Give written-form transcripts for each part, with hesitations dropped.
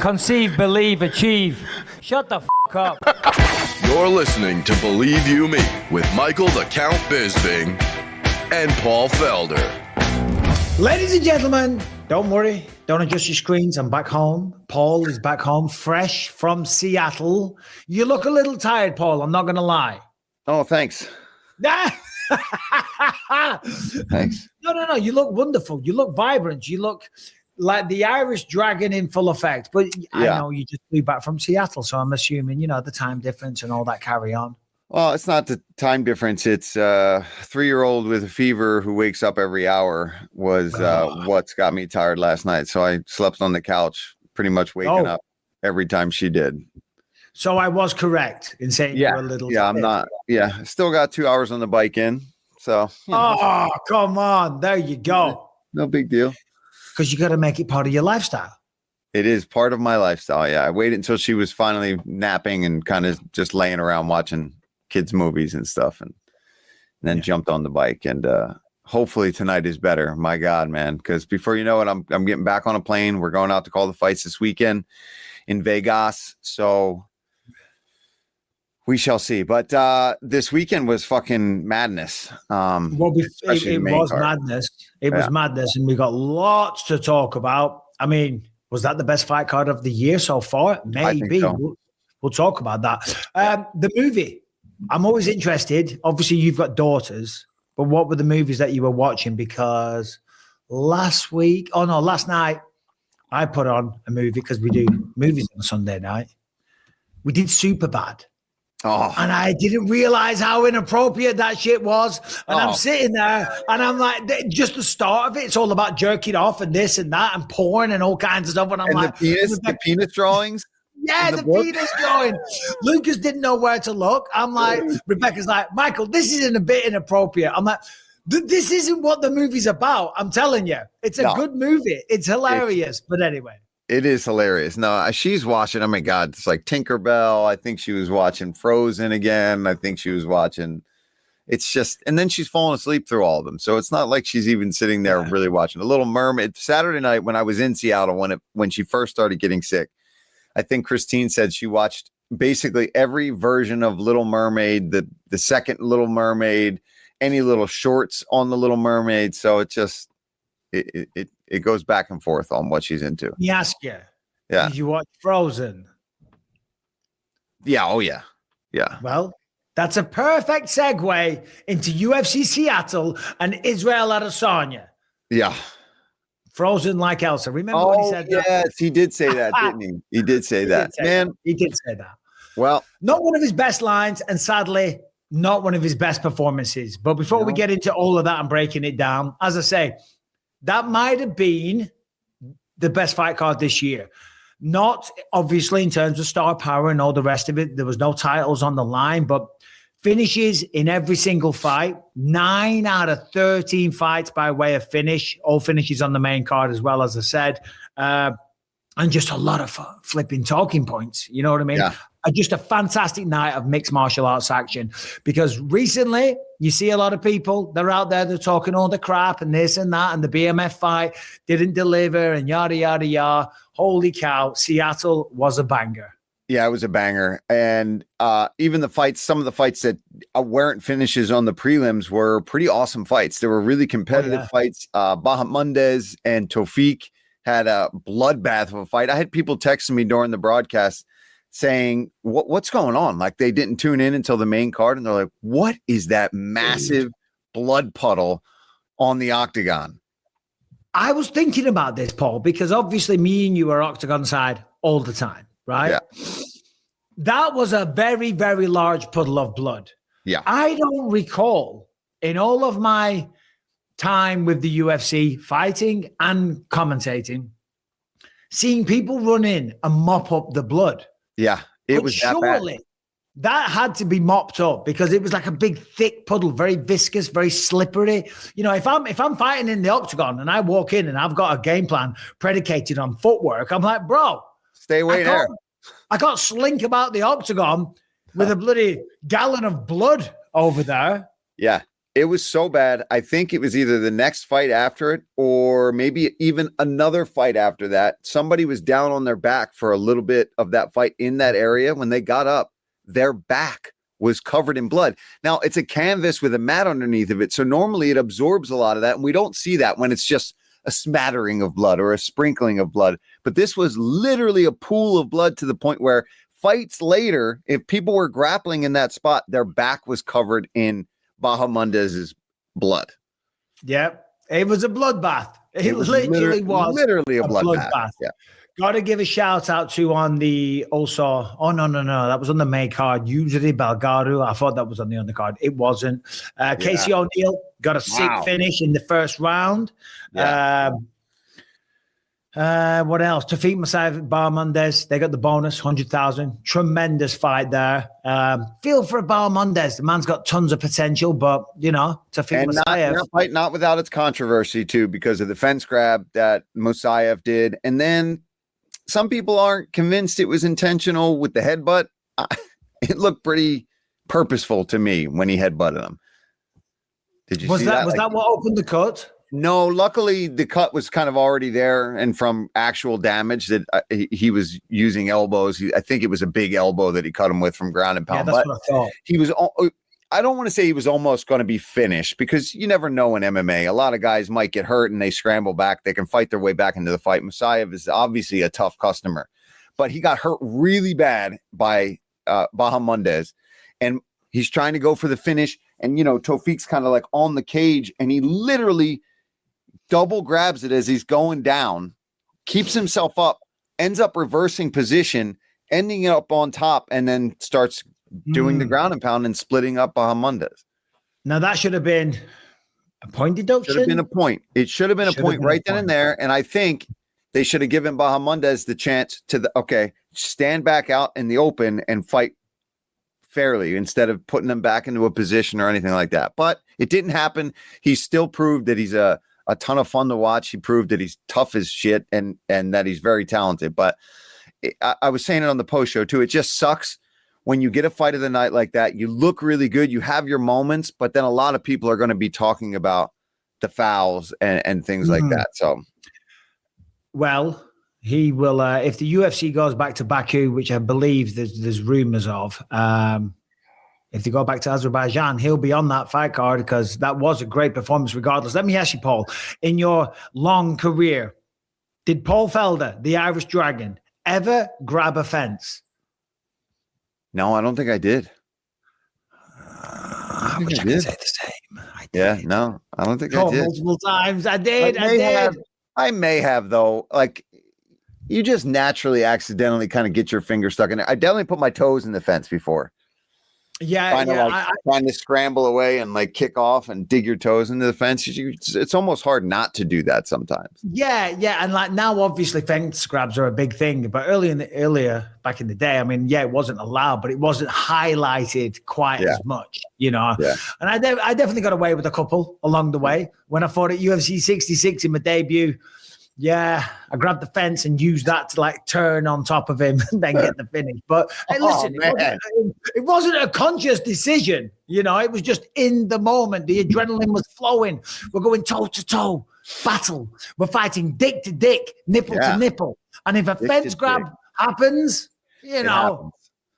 conceive, believe, achieve. Shut the f*** up. You're listening to Believe You Me with Michael the Count Bisping and Paul Felder. Ladies and gentlemen, don't worry. Don't adjust your screens. I'm back home. Paul is back home, fresh from Seattle. You look a little tired, Paul. I'm not going to lie. Oh, thanks. Thanks. No. You look wonderful. You look vibrant. You look like the Irish dragon in full effect. But I know you just flew back from Seattle, so I'm assuming, the time difference and all that carry on. Well, it's not the time difference. It's a 3-year-old with a fever who wakes up every hour was what's got me tired last night. So I slept on the couch, pretty much waking up every time she did. So I was correct in saying you were a little tired. I'm not. Yeah, still got 2 hours on the bike in. So. Oh, come on. There you go. No big deal. Because you got to make it part of your lifestyle. It is part of my lifestyle. Yeah. I waited until she was finally napping and kind of just laying around watching kids' movies and stuff. And then jumped on the bike. And hopefully tonight is better. My God, man. Because before you know it, I'm getting back on a plane. We're going out to call the fights this weekend in Vegas. So we shall see. But this weekend was fucking madness. It was madness. It was madness. And we got lots to talk about. I mean, was that the best fight card of the year so far? Maybe. So. We'll talk about that. The movie. I'm always interested. Obviously, you've got daughters. But what were the movies that you were watching? Because last night, I put on a movie because we do movies on a Sunday night. We did Superbad. Oh. And I didn't realize how inappropriate that shit was. And I'm sitting there and I'm like, just the start of it, it's all about jerking off and this and that and porn and all kinds of stuff. And I'm like, the penis drawings? Yeah, the penis drawing. Lucas didn't know where to look. I'm like, Rebecca's like, Michael, this isn't a bit inappropriate. I'm like, this isn't what the movie's about. I'm telling you, it's a good movie. It's hilarious. But anyway. It is hilarious. No, she's watching. Oh my God, it's like Tinkerbell. I think she was watching Frozen again. I think she was watching. It's just, and then she's falling asleep through all of them. So it's not like she's even sitting there really watching The Little Mermaid. Saturday night when I was in Seattle, when she first started getting sick, I think Christine said she watched basically every version of Little Mermaid, the second Little Mermaid, any little shorts on The Little Mermaid. So it just it goes back and forth on what she's into. Let me ask you. Yeah. Did you watch Frozen? Yeah. Oh, yeah. Yeah. Well, that's a perfect segue into UFC Seattle and Israel Adesanya. Yeah. Frozen like Elsa. Remember when he said that? Yes, he did say that, didn't he? He did say that. He did say that. Well, not one of his best lines, and sadly, not one of his best performances. But before we get into all of that and breaking it down, as I say, that might have been the best fight card this year. Not obviously in terms of star power and all the rest of it. There was no titles on the line, but finishes in every single fight. 9 out of 13 fights by way of finish. All finishes on the main card as well, as I said. And just a lot of flipping talking points. You know what I mean? Yeah. Just a fantastic night of mixed martial arts action. Because recently, you see a lot of people, they're out there, they're talking all the crap and this and that, and the BMF fight didn't deliver and yada, yada, yada. Holy cow, Seattle was a banger. Yeah, it was a banger. And even the fights, some of the fights that weren't finishes on the prelims were pretty awesome fights. They were really competitive fights. Bahamondes and Tofiq had a bloodbath of a fight. I had people texting me during the broadcast saying, what's going on? Like they didn't tune in until the main card. And they're like, what is that massive blood puddle on the octagon? I was thinking about this, Paul, because obviously me and you are octagon side all the time, right? Yeah. That was a very, very large puddle of blood. Yeah. I don't recall in all of my time with the UFC fighting and commentating, seeing people run in and mop up the blood. Yeah, it was that bad. That had to be mopped up because it was like a big, thick puddle, very viscous, very slippery. You know, if I'm fighting in the octagon and I walk in and I've got a game plan predicated on footwork, I'm like, bro, stay away there. I can't slink about the octagon with a bloody gallon of blood over there. Yeah. It was so bad. I think it was either the next fight after it or maybe even another fight after that. Somebody was down on their back for a little bit of that fight in that area. When they got up, their back was covered in blood. Now, it's a canvas with a mat underneath of it. So normally it absorbs a lot of that. And we don't see that when it's just a smattering of blood or a sprinkling of blood. But this was literally a pool of blood to the point where fights later, if people were grappling in that spot, their back was covered in Bahamondes' blood. Yep. It was a bloodbath. It literally was literally a bloodbath. Yeah. Got to give a shout out to on the also. Oh, no. That was on the main card. Yousri Belgaroui. I thought that was on the undercard. It wasn't. Casey O'Neill got a sick finish in the first round. Yeah. What else? Tofiq Musayev, Bahamondes, they got the bonus, 100,000. Tremendous fight there. Feel for Bahamondes. The man's got tons of potential, but, Tofiq Musayev. Not without its controversy, too, because of the fence grab that Musayev did. And then some people aren't convinced it was intentional with the headbutt. It looked pretty purposeful to me when he headbutted him. Did you see that? Was that what opened the cut? No, luckily the cut was kind of already there, and from actual damage that he was using elbows. I think it was a big elbow that he cut him with from ground and pound. Yeah, that's what I thought. He was. I don't want to say he was almost going to be finished because you never know in MMA. A lot of guys might get hurt and they scramble back. They can fight their way back into the fight. Musayev is obviously a tough customer, but he got hurt really bad by Bahamondes, and he's trying to go for the finish. And Tofiq's kind of like on the cage, and he literally double grabs it as he's going down, keeps himself up, ends up reversing position, ending up on top, and then starts doing the ground and pound and splitting up Bahamondes. Now that should have been a point deduction. Should have been a point. It should have been a point right then and there. And I think they should have given Bahamondes the chance to stand back out in the open and fight fairly instead of putting them back into a position or anything like that. But it didn't happen. He still proved that he's a ton of fun to watch. He proved that he's tough as shit and that he's very talented. But I was saying it on the post show too. It just sucks when you get a fight of the night like that. You look really good. You have your moments, but then a lot of people are going to be talking about the fouls and things like that. So, well, he will, if the UFC goes back to Baku, which I believe there's rumors of, if they go back to Azerbaijan, he'll be on that fight card because that was a great performance regardless. Let me ask you, Paul, in your long career, did Paul Felder, the Irish Dragon, ever grab a fence? No, I don't think I did. I wish I could say the same. I did. Yeah, no, I don't think I did. Multiple times. I did. I may have, though. Like, you just naturally accidentally kind of get your finger stuck in it. I definitely put my toes in the fence before. Yeah, trying to scramble away and like kick off and dig your toes into the fence. It's almost hard not to do that sometimes. Yeah, and like now, obviously, fence grabs are a big thing. But earlier back in the day, I mean, it wasn't allowed, but it wasn't highlighted quite as much, Yeah. And I definitely got away with a couple along the way. When I fought at UFC 66 in my debut, I grabbed the fence and used that to like turn on top of him and then get the finish. But hey, listen, it wasn't a conscious decision. It was just in the moment. The adrenaline was flowing. We're going toe to toe, battle. We're fighting dick to dick, nipple to nipple. And if a fence grab happens, it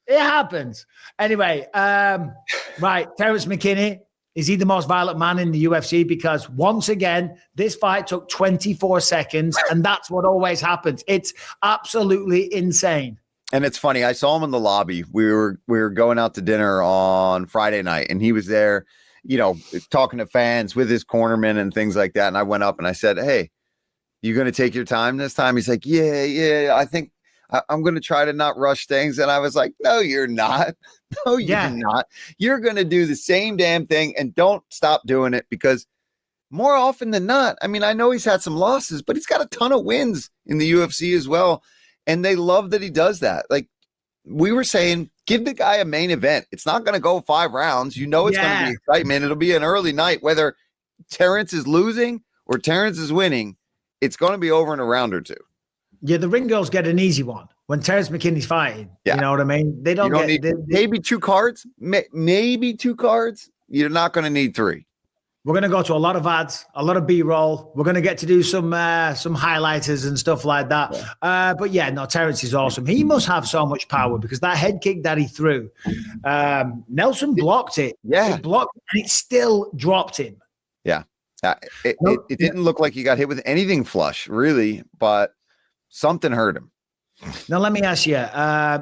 happens. Anyway, right, Terrence McKinney. Is he the most violent man in the UFC? Because once again, this fight took 24 seconds, and that's what always happens. It's absolutely insane. And it's funny. I saw him in the lobby. We were going out to dinner on Friday night, and he was there, talking to fans with his cornerman and things like that. And I went up and I said, "Hey, you going to take your time this time?" He's like, "Yeah. I think I'm going to try to not rush things." And I was like, "No, you're not. No, you're not. You're going to do the same damn thing and don't stop doing it because more often than not, I mean, I know he's had some losses, but he's got a ton of wins in the UFC as well. And they love that he does that. Like we were saying, give the guy a main event. It's not going to go 5 rounds. It's going to be excitement. It'll be an early night, whether Terrence is losing or Terrence is winning. It's going to be over in a round or two. Yeah, the ring girls get an easy one when Terrence McKinney's fighting. You know what I mean? Maybe 2 cards. Maybe 2 cards. You're not going to need 3. We're going to go to a lot of ads, a lot of B-roll. We're going to get to do some highlighters and stuff like that. Yeah. But yeah, no, Terence is awesome. He must have so much power because that head kick that he threw, Nelson blocked it. Yeah. It blocked, and it still dropped him. Yeah. It didn't look like he got hit with anything flush, really, but something hurt him. Now, let me ask you,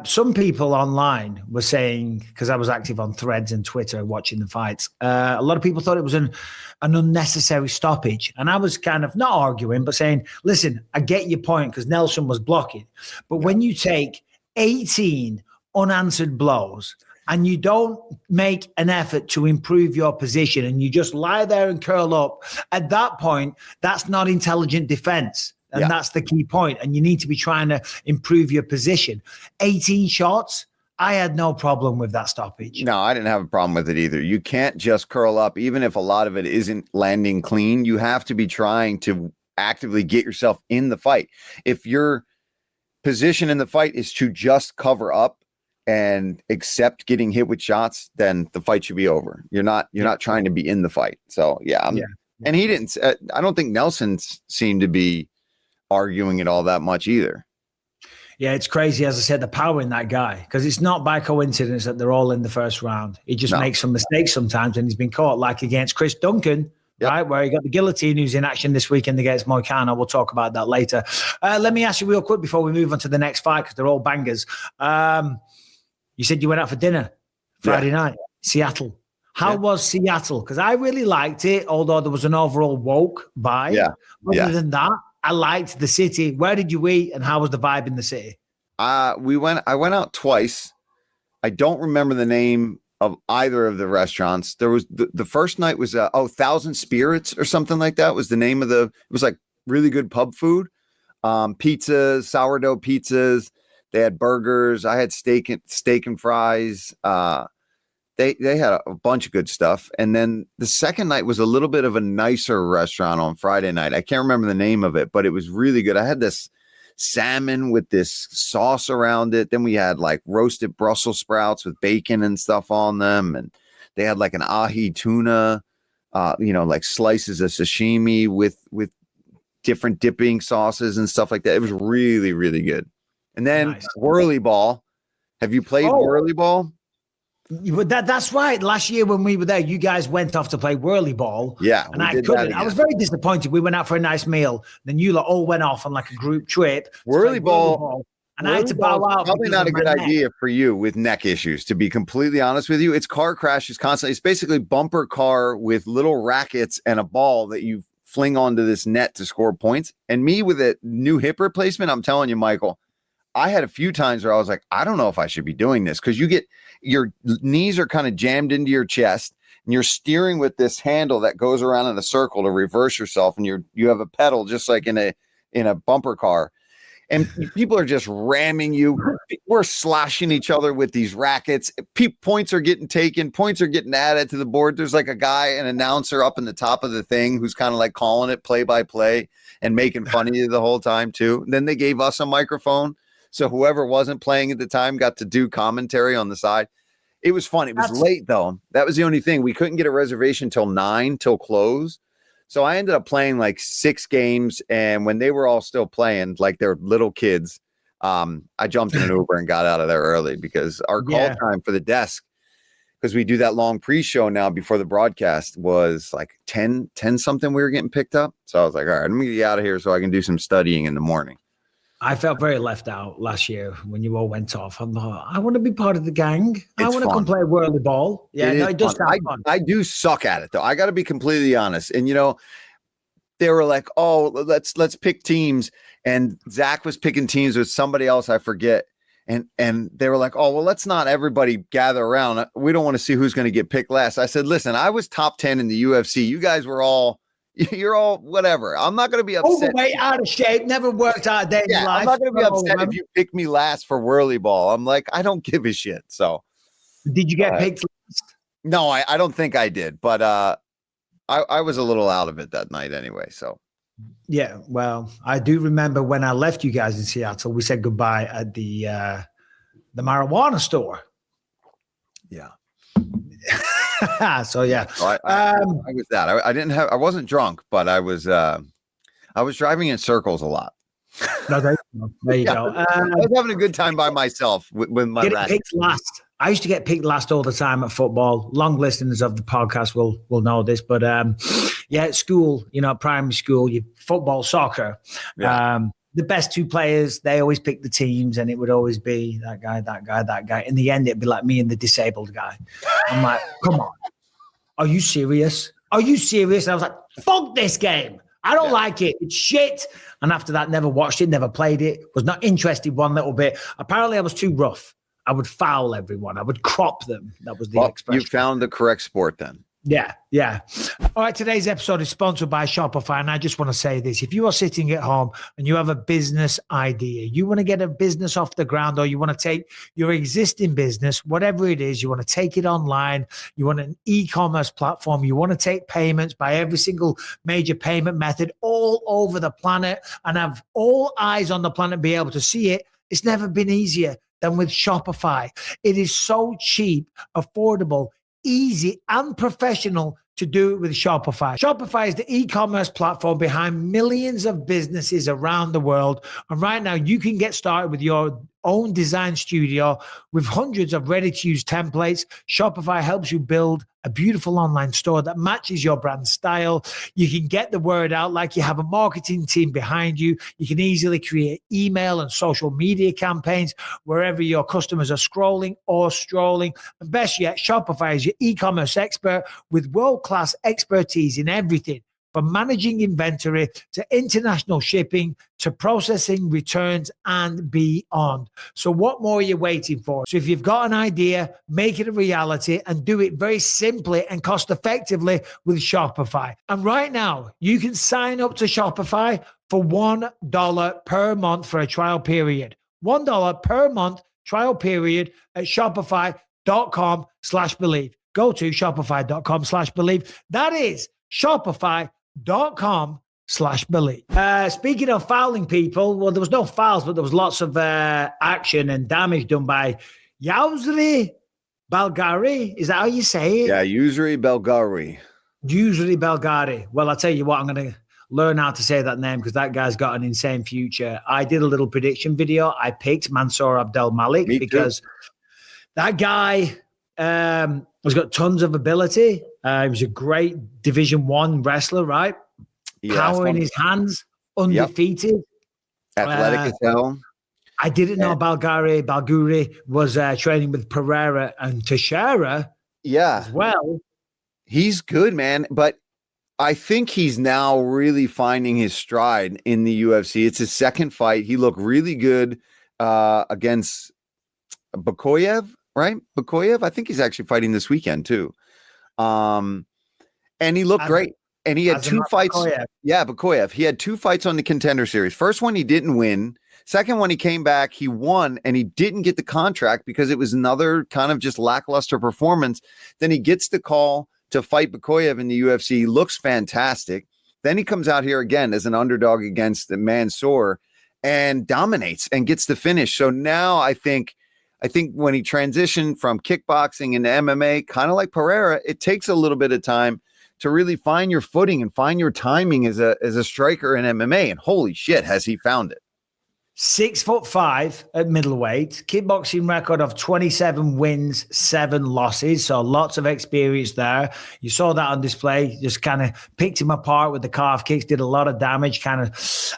some people online were saying, because I was active on Threads and Twitter watching the fights, a lot of people thought it was an unnecessary stoppage. And I was kind of not arguing, but saying, listen, I get your point because Nelson was blocking. But when you take 18 unanswered blows and you don't make an effort to improve your position and you just lie there and curl up, at that point, that's not intelligent defense. And that's the key point. And you need to be trying to improve your position. 18 shots, I had no problem with that stoppage. No, I didn't have a problem with it either. You can't just curl up, even if a lot of it isn't landing clean. You have to be trying to actively get yourself in the fight. If your position in the fight is to just cover up and accept getting hit with shots, then the fight should be over. You're not trying to be in the fight. So, And he didn't, I don't think Nelson seemed to be arguing it all that much either. Yeah, it's crazy, as I said, the power in that guy, because it's not by coincidence that they're all in the first round. He just makes some mistakes sometimes, and he's been caught, like against Chris Duncan, right, where he got the guillotine, who's in action this weekend against Moicano. We'll talk about that later. Let me ask you real quick before we move on to the next fight, because they're all bangers. You said you went out for dinner Friday night, Seattle. How was Seattle? Because I really liked it, although there was an overall woke vibe. Other than that, I liked the city. Where did you eat, and how was the vibe in the city? I went out twice. I don't remember the name of either of the restaurants. There was the first night was Thousand Spirits or something like that was the name of it was like really good pub food. Pizzas, sourdough pizzas. They had burgers. I had steak and fries. They had a bunch of good stuff. And then the second night was a little bit of a nicer restaurant on Friday night. I can't remember the name of it, but it was really good. I had this salmon with this sauce around it. Then we had like roasted Brussels sprouts with bacon and stuff on them. And they had like an ahi tuna, like slices of sashimi with different dipping sauces and stuff like that. It was really, really good. And then whirly ball. Have you played whirly ball? That's right. Last year when we were there, you guys went off to play whirly ball. Yeah. And I couldn't. I was very disappointed. We went out for a nice meal. Then you lot all went off on like a group trip. Whirly ball. And I had to bow out. Probably not a good idea for you with neck issues, to be completely honest with you. It's car crashes constantly. It's basically bumper car with little rackets and a ball that you fling onto this net to score points. And me with a new hip replacement, I'm telling you, Michael, I had a few times where I was like, I don't know if I should be doing this, because your knees are kind of jammed into your chest and you're steering with this handle that goes around in a circle to reverse yourself. And you have a pedal just like in a bumper car, and people are just ramming you. We're slashing each other with these rackets. Points are getting taken. Points are getting added to the board. There's like an announcer up in the top of the thing who's kind of like calling it play by play and making fun of you the whole time too. And then they gave us a microphone, so whoever wasn't playing at the time got to do commentary on the side. It was fun. It was late, though. That was the only thing. We couldn't get a reservation till 9, till close. So I ended up playing like 6 games. And when they were all still playing, like they're little kids, I jumped in an Uber and got out of there early, because our call time for the desk, because we do that long pre-show now before the broadcast, was like 10 something we were getting picked up. So I was like, all right, let me get out of here so I can do some studying in the morning. I felt very left out last year when you all went off. I'm like, I want to be part of the gang. I want to come play whirly ball. Yeah, it does sound fun. I do suck at it, though. I got to be completely honest. And, they were like, oh, let's pick teams. And Zach was picking teams with somebody else, I forget. And they were like, oh, well, let's not everybody gather around. We don't want to see who's going to get picked last. I said, listen, I was top 10 in the UFC. You guys were you're all whatever. I'm not going to be upset. Overweight, out of shape, never worked out a day in your life. I'm not going to be upset if you pick me last for whirly ball. I'm like, I don't give a shit. So, did you get picked last? No, I don't think I did. But I was a little out of it that night anyway. So, yeah. Well, I do remember when I left you guys in Seattle, we said goodbye at the marijuana store. Yeah. So yeah, so I was that. I wasn't drunk, but I was driving in circles a lot. No, there you go. I was having a good time by myself with my picked last. I used to get picked last all the time at football. Long listeners of the podcast will know this, but at school, primary school, football, soccer. Yeah. The best two players, they always pick the teams, and it would always be that guy, that guy, that guy. In the end, it'd be like me and the disabled guy. I'm like, come on. Are you serious? Are you serious? And I was like, fuck this game. I don't like it. It's shit. And after that, never watched it, never played it, was not interested one little bit. Apparently, I was too rough. I would foul everyone. I would crop them. That was the expression. You found the correct sport then. Yeah. All right, today's episode is sponsored by Shopify, and I just want to say this. If you are sitting at home and you have a business idea, you want to get a business off the ground, or you want to take your existing business, whatever it is, you want to take it online, you want an e-commerce platform, you want to take payments by every single major payment method all over the planet and have all eyes on the planet be able to see it, it's never been easier than with Shopify. It is so cheap, affordable, easy, and professional to do it with Shopify. Shopify is the e-commerce platform behind millions of businesses around the world. And right now, you can get started with your own design studio with hundreds of ready-to-use templates. Shopify helps you build a beautiful online store that matches your brand style. You can get the word out like you have a marketing team behind you. You can easily create email and social media campaigns wherever your customers are scrolling or strolling. And best yet, Shopify is your e-commerce expert with world-class expertise in everything from managing inventory to international shipping to processing returns and beyond. So what more are you waiting for? So if you've got an idea, make it a reality and do it very simply and cost effectively with Shopify. And right now, you can sign up to Shopify for $1 per month for a trial period. $1 per month trial period at shopify.com/believe. Go to shopify.com/believe. That is shopify.com/believe. Speaking of fouling people, well, there was no fouls, but there was lots of action and damage done by Yousri Belgaroui. Is that how you say it? Yeah, Yousri Belgaroui. Yousri Belgaroui. Well, I'll tell you what, I'm going to learn how to say that name because that guy's got an insane future. I did a little prediction video. I picked Mansur Abdul-Malik because that guy has got tons of ability. He was a great Division I wrestler, right? Yeah, power in his hands, undefeated. Yep. Athletic as hell. I didn't know Belgaroui was training with Pereira and Teixeira as well. He's good, man. But I think he's now really finding his stride in the UFC. It's his second fight. He looked really good against Bakoyev, right? Bakoyev? I think he's actually fighting this weekend too. And he looked great. And he had 2 fights. Bakoyev. Yeah, Bakoyev. He had 2 fights on the Contender Series. First one, he didn't win. Second one, he came back, he won, and he didn't get the contract because it was another kind of just lackluster performance. Then he gets the call to fight Bakoyev in the UFC. He looks fantastic. Then he comes out here again as an underdog against the Mansur and dominates and gets the finish. So now I think when he transitioned from kickboxing into MMA, kind of like Pereira, it takes a little bit of time to really find your footing and find your timing as a striker in MMA. And holy shit, has he found it. 6'5" at middleweight, kickboxing record of 27 wins, 7 losses. So lots of experience there. You saw that on display, just kind of picked him apart with the calf kicks, did a lot of damage, kind of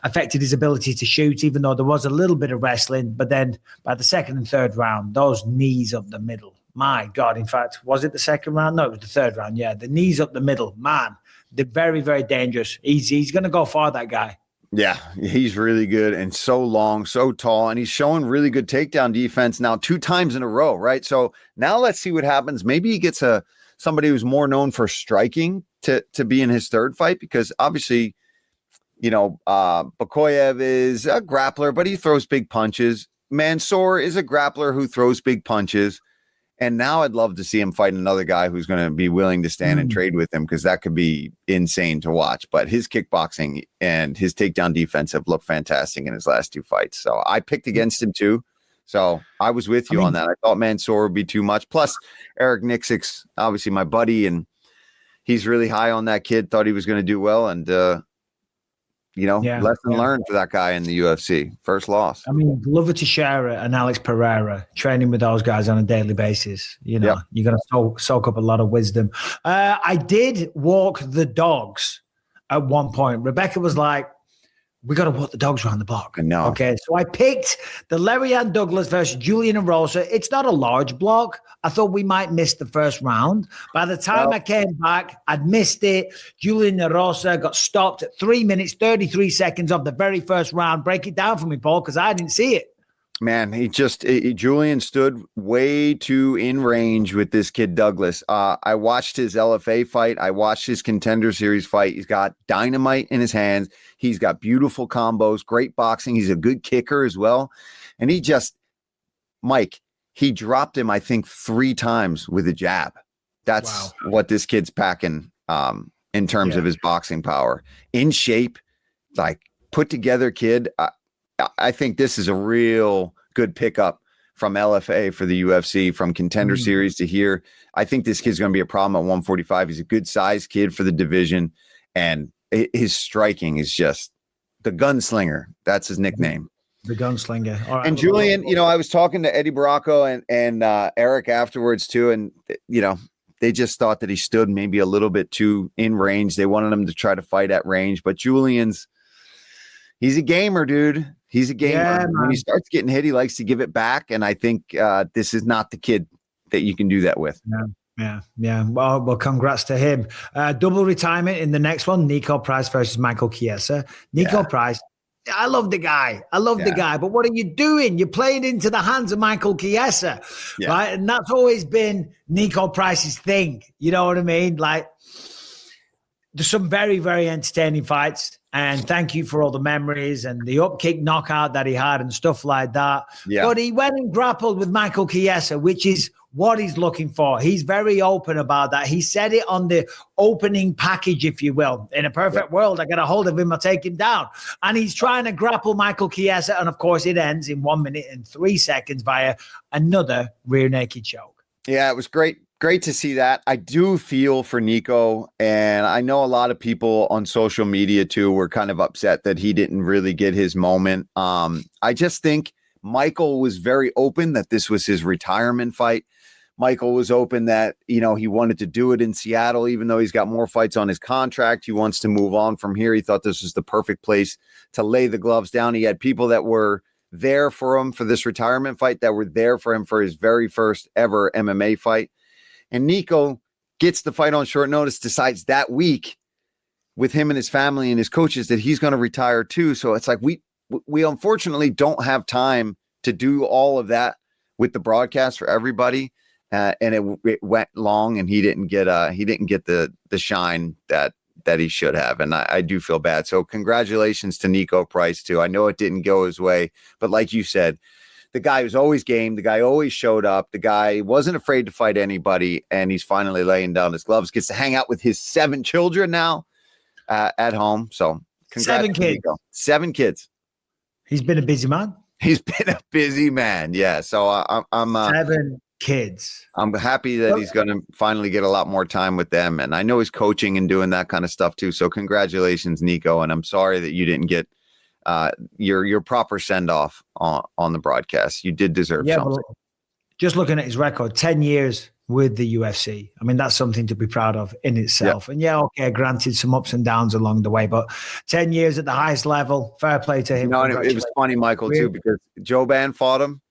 affected his ability to shoot, even though there was a little bit of wrestling. But then by the second and third round, those knees up the middle, my God, in fact, was it the second round? No, it was the third round. Yeah, the knees up the middle, man, they're very, very dangerous. He's going to go far, that guy. Yeah, he's really good and so long, so tall, and he's showing really good takedown defense now 2 times in a row, right? So now let's see what happens. Maybe he gets somebody who's more known for striking to be in his third fight, because obviously, Bakoyev is a grappler, but he throws big punches. Mansur is a grappler who throws big punches. And now I'd love to see him fight another guy who's going to be willing to stand and trade with him, because that could be insane to watch. But his kickboxing and his takedown defense have looked fantastic in his last 2 fights. So I picked against him too. So I was with you on that. I thought Mansur would be too much. Plus, Eric Nixick's obviously my buddy, and he's really high on that kid. Thought he was going to do well, and lesson learned for that guy in the UFC. First loss. I mean, Glover Teixeira and Alex Pereira training with those guys on a daily basis. You're going to soak up a lot of wisdom. I did walk the dogs at one point. Rebecca was like, we got to walk the dogs around the block. No. Okay. So I picked the Larry-Ann Douglas versus Julian Erosa. It's not a large block. I thought we might miss the first round. By the time I came back, I'd missed it. Julian Erosa got stopped at 3 minutes, 33 seconds of the very first round. Break it down for me, Paul, because I didn't see it. Man, Julian stood way too in range with this kid Douglas. I watched his LFA fight. I watched his Contender Series fight. He's got dynamite in his hands. He's got beautiful combos, great boxing. He's a good kicker as well. And he dropped him, I think, 3 times with a jab. That's what this kid's packing in terms of his boxing power. In shape, like put together kid. I think this is a real good pickup from LFA for the UFC, from Contender Series to here. I think this kid's going to be a problem at 145. He's a good size kid for the division, and his striking is just the gunslinger. That's his nickname. The gunslinger. All right, and Julian, I was talking to Eddie Baracco and Eric afterwards too, and they just thought that he stood maybe a little bit too in range. They wanted him to try to fight at range, but he's a gamer, dude. He's a gamer. Yeah, when he starts getting hit, he likes to give it back. And I think this is not the kid that you can do that with. Yeah. Well, congrats to him. Double retirement in the next one. Nico Price versus Michael Chiesa. Price. I love the guy. The guy. But what are you doing? You're playing into the hands of Michael Chiesa, right? And that's always been Nico Price's thing. You know what I mean? Like, there's some very, very entertaining fights. And thank you for all the memories and the upkick knockout that he had and stuff like that. Yeah. But he went and grappled with Michael Chiesa, which is what he's looking for. He's very open about that. He said it on the opening package, if you will. In a perfect world, I get a hold of him, I take him down. And he's trying to grapple Michael Chiesa. And of course, it ends in 1 minute and 3 seconds via another rear naked choke. Yeah, it was great. Great to see that. I do feel for Nico, and I know a lot of people on social media too were kind of upset that he didn't really get his moment. I just think Michael was very open that this was his retirement fight. Michael was open that, he wanted to do it in Seattle, even though he's got more fights on his contract. He wants to move on from here. He thought this was the perfect place to lay the gloves down. He had people that were there for him for this retirement fight, that were there for him for his very first ever MMA fight. And Nico gets the fight on short notice, decides that week with him and his family and his coaches that he's going to retire too. So it's like we unfortunately don't have time to do all of that with the broadcast for everybody. And it went long, and he didn't get the shine that he should have. And I do feel bad. So congratulations to Nico Price too. I know it didn't go his way, but like you said, the guy was always game. The guy always showed up. The guy wasn't afraid to fight anybody, and he's finally laying down his gloves. Gets to hang out with his 7 children now at home. So congrats 7 kids. Nico. 7 kids. He's been a busy man. He's been a busy man. Yeah. So I'm 7 kids. I'm happy that he's going to finally get a lot more time with them, and I know he's coaching and doing that kind of stuff too. So congratulations, Nico. And I'm sorry that you didn't get your proper send off on the broadcast. You did deserve something. Well, just looking at his record, 10 years with the UFC. I mean, that's something to be proud of in itself. Yeah. And granted some ups and downs along the way, but 10 years at the highest level, fair play to him. It was funny, Michael, too, because Joe Ban fought him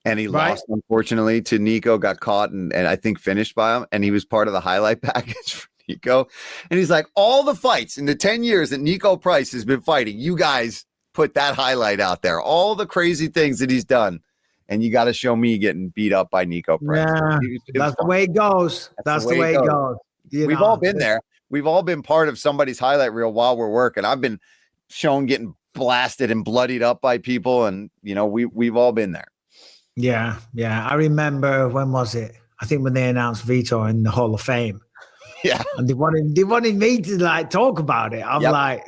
and he lost, unfortunately, to Nico, got caught and I think finished by him. And he was part of the highlight package for Nico. And he's like, all the fights in the 10 years that Nico Price has been fighting, you guys put that highlight out there, all the crazy things that he's done. And you got to show me getting beat up by Nico Price. Yeah, that's the way it goes. That's the way it goes. We've all been there. We've all been part of somebody's highlight reel while we're working. I've been shown getting blasted and bloodied up by people. And, we've all been there. Yeah. I remember, when was it? I think when they announced Vito in the Hall of Fame. Yeah. And they wanted me to talk about it. I'm like,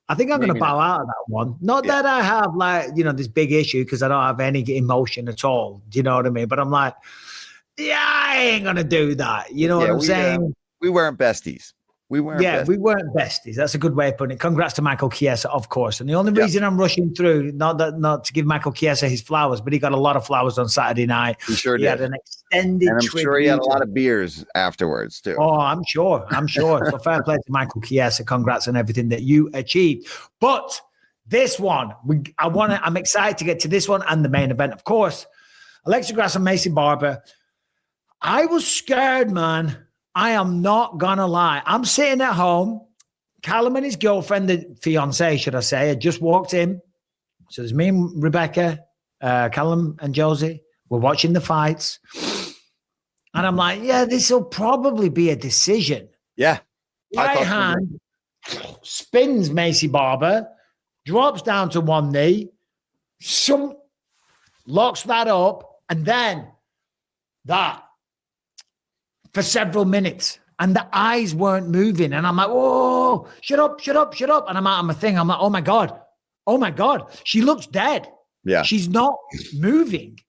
I think I'm going to bow out of that one. Not that I have this big issue because I don't have any emotion at all. Do you know what I mean? But I'm like, I ain't going to do that. You know what I'm saying? We weren't besties. We weren't besties. That's a good way of putting it. Congrats to Michael Chiesa, of course. And the only reason I'm rushing through, not to give Michael Chiesa his flowers, but he got a lot of flowers on Saturday night. He sure did. He had an extended and I'm sure he had a lot of beers afterwards, too. Oh, I'm sure. So fair play to Michael Chiesa. Congrats on everything that you achieved. But this one, I'm excited to get to this one and the main event. Of course, Alexa Grasso and Maycee Barber. I was scared, man. I am not going to lie. I'm sitting at home. Callum and his girlfriend, the fiance, should I say, had just walked in. So there's me and Rebecca, Callum and Josie. We're watching the fights. And I'm like, this will probably be a decision. Yeah. Right hand spins Maycee Barber, drops down to one knee, locks that up, and then that. For several minutes, and the eyes weren't moving. And I'm like, whoa, shut up. And I'm out of my thing. I'm like, oh my God. She looks dead. Yeah. She's not moving.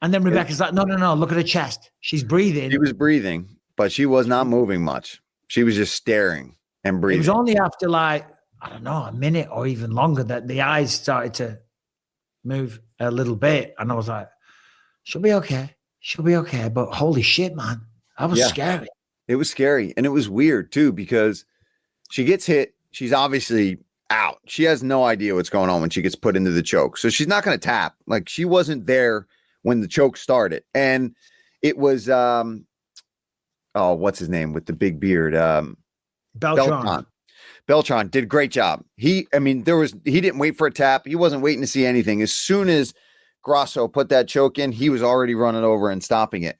And then Rebecca's like, no, look at her chest. She's breathing. She was breathing, but she was not moving much. She was just staring and breathing. It was only after a minute or even longer that the eyes started to move a little bit. And I was like, she'll be okay. But holy shit, man. That was scary. It was scary. And it was weird, too, because she gets hit. She's obviously out. She has no idea what's going on when she gets put into the choke. So she's not going to tap. Like, she wasn't there when the choke started. And it was, what's his name with the big beard? Beltran. Beltran did a great job. He didn't wait for a tap. He wasn't waiting to see anything. As soon as Grasso put that choke in, he was already running over and stopping it.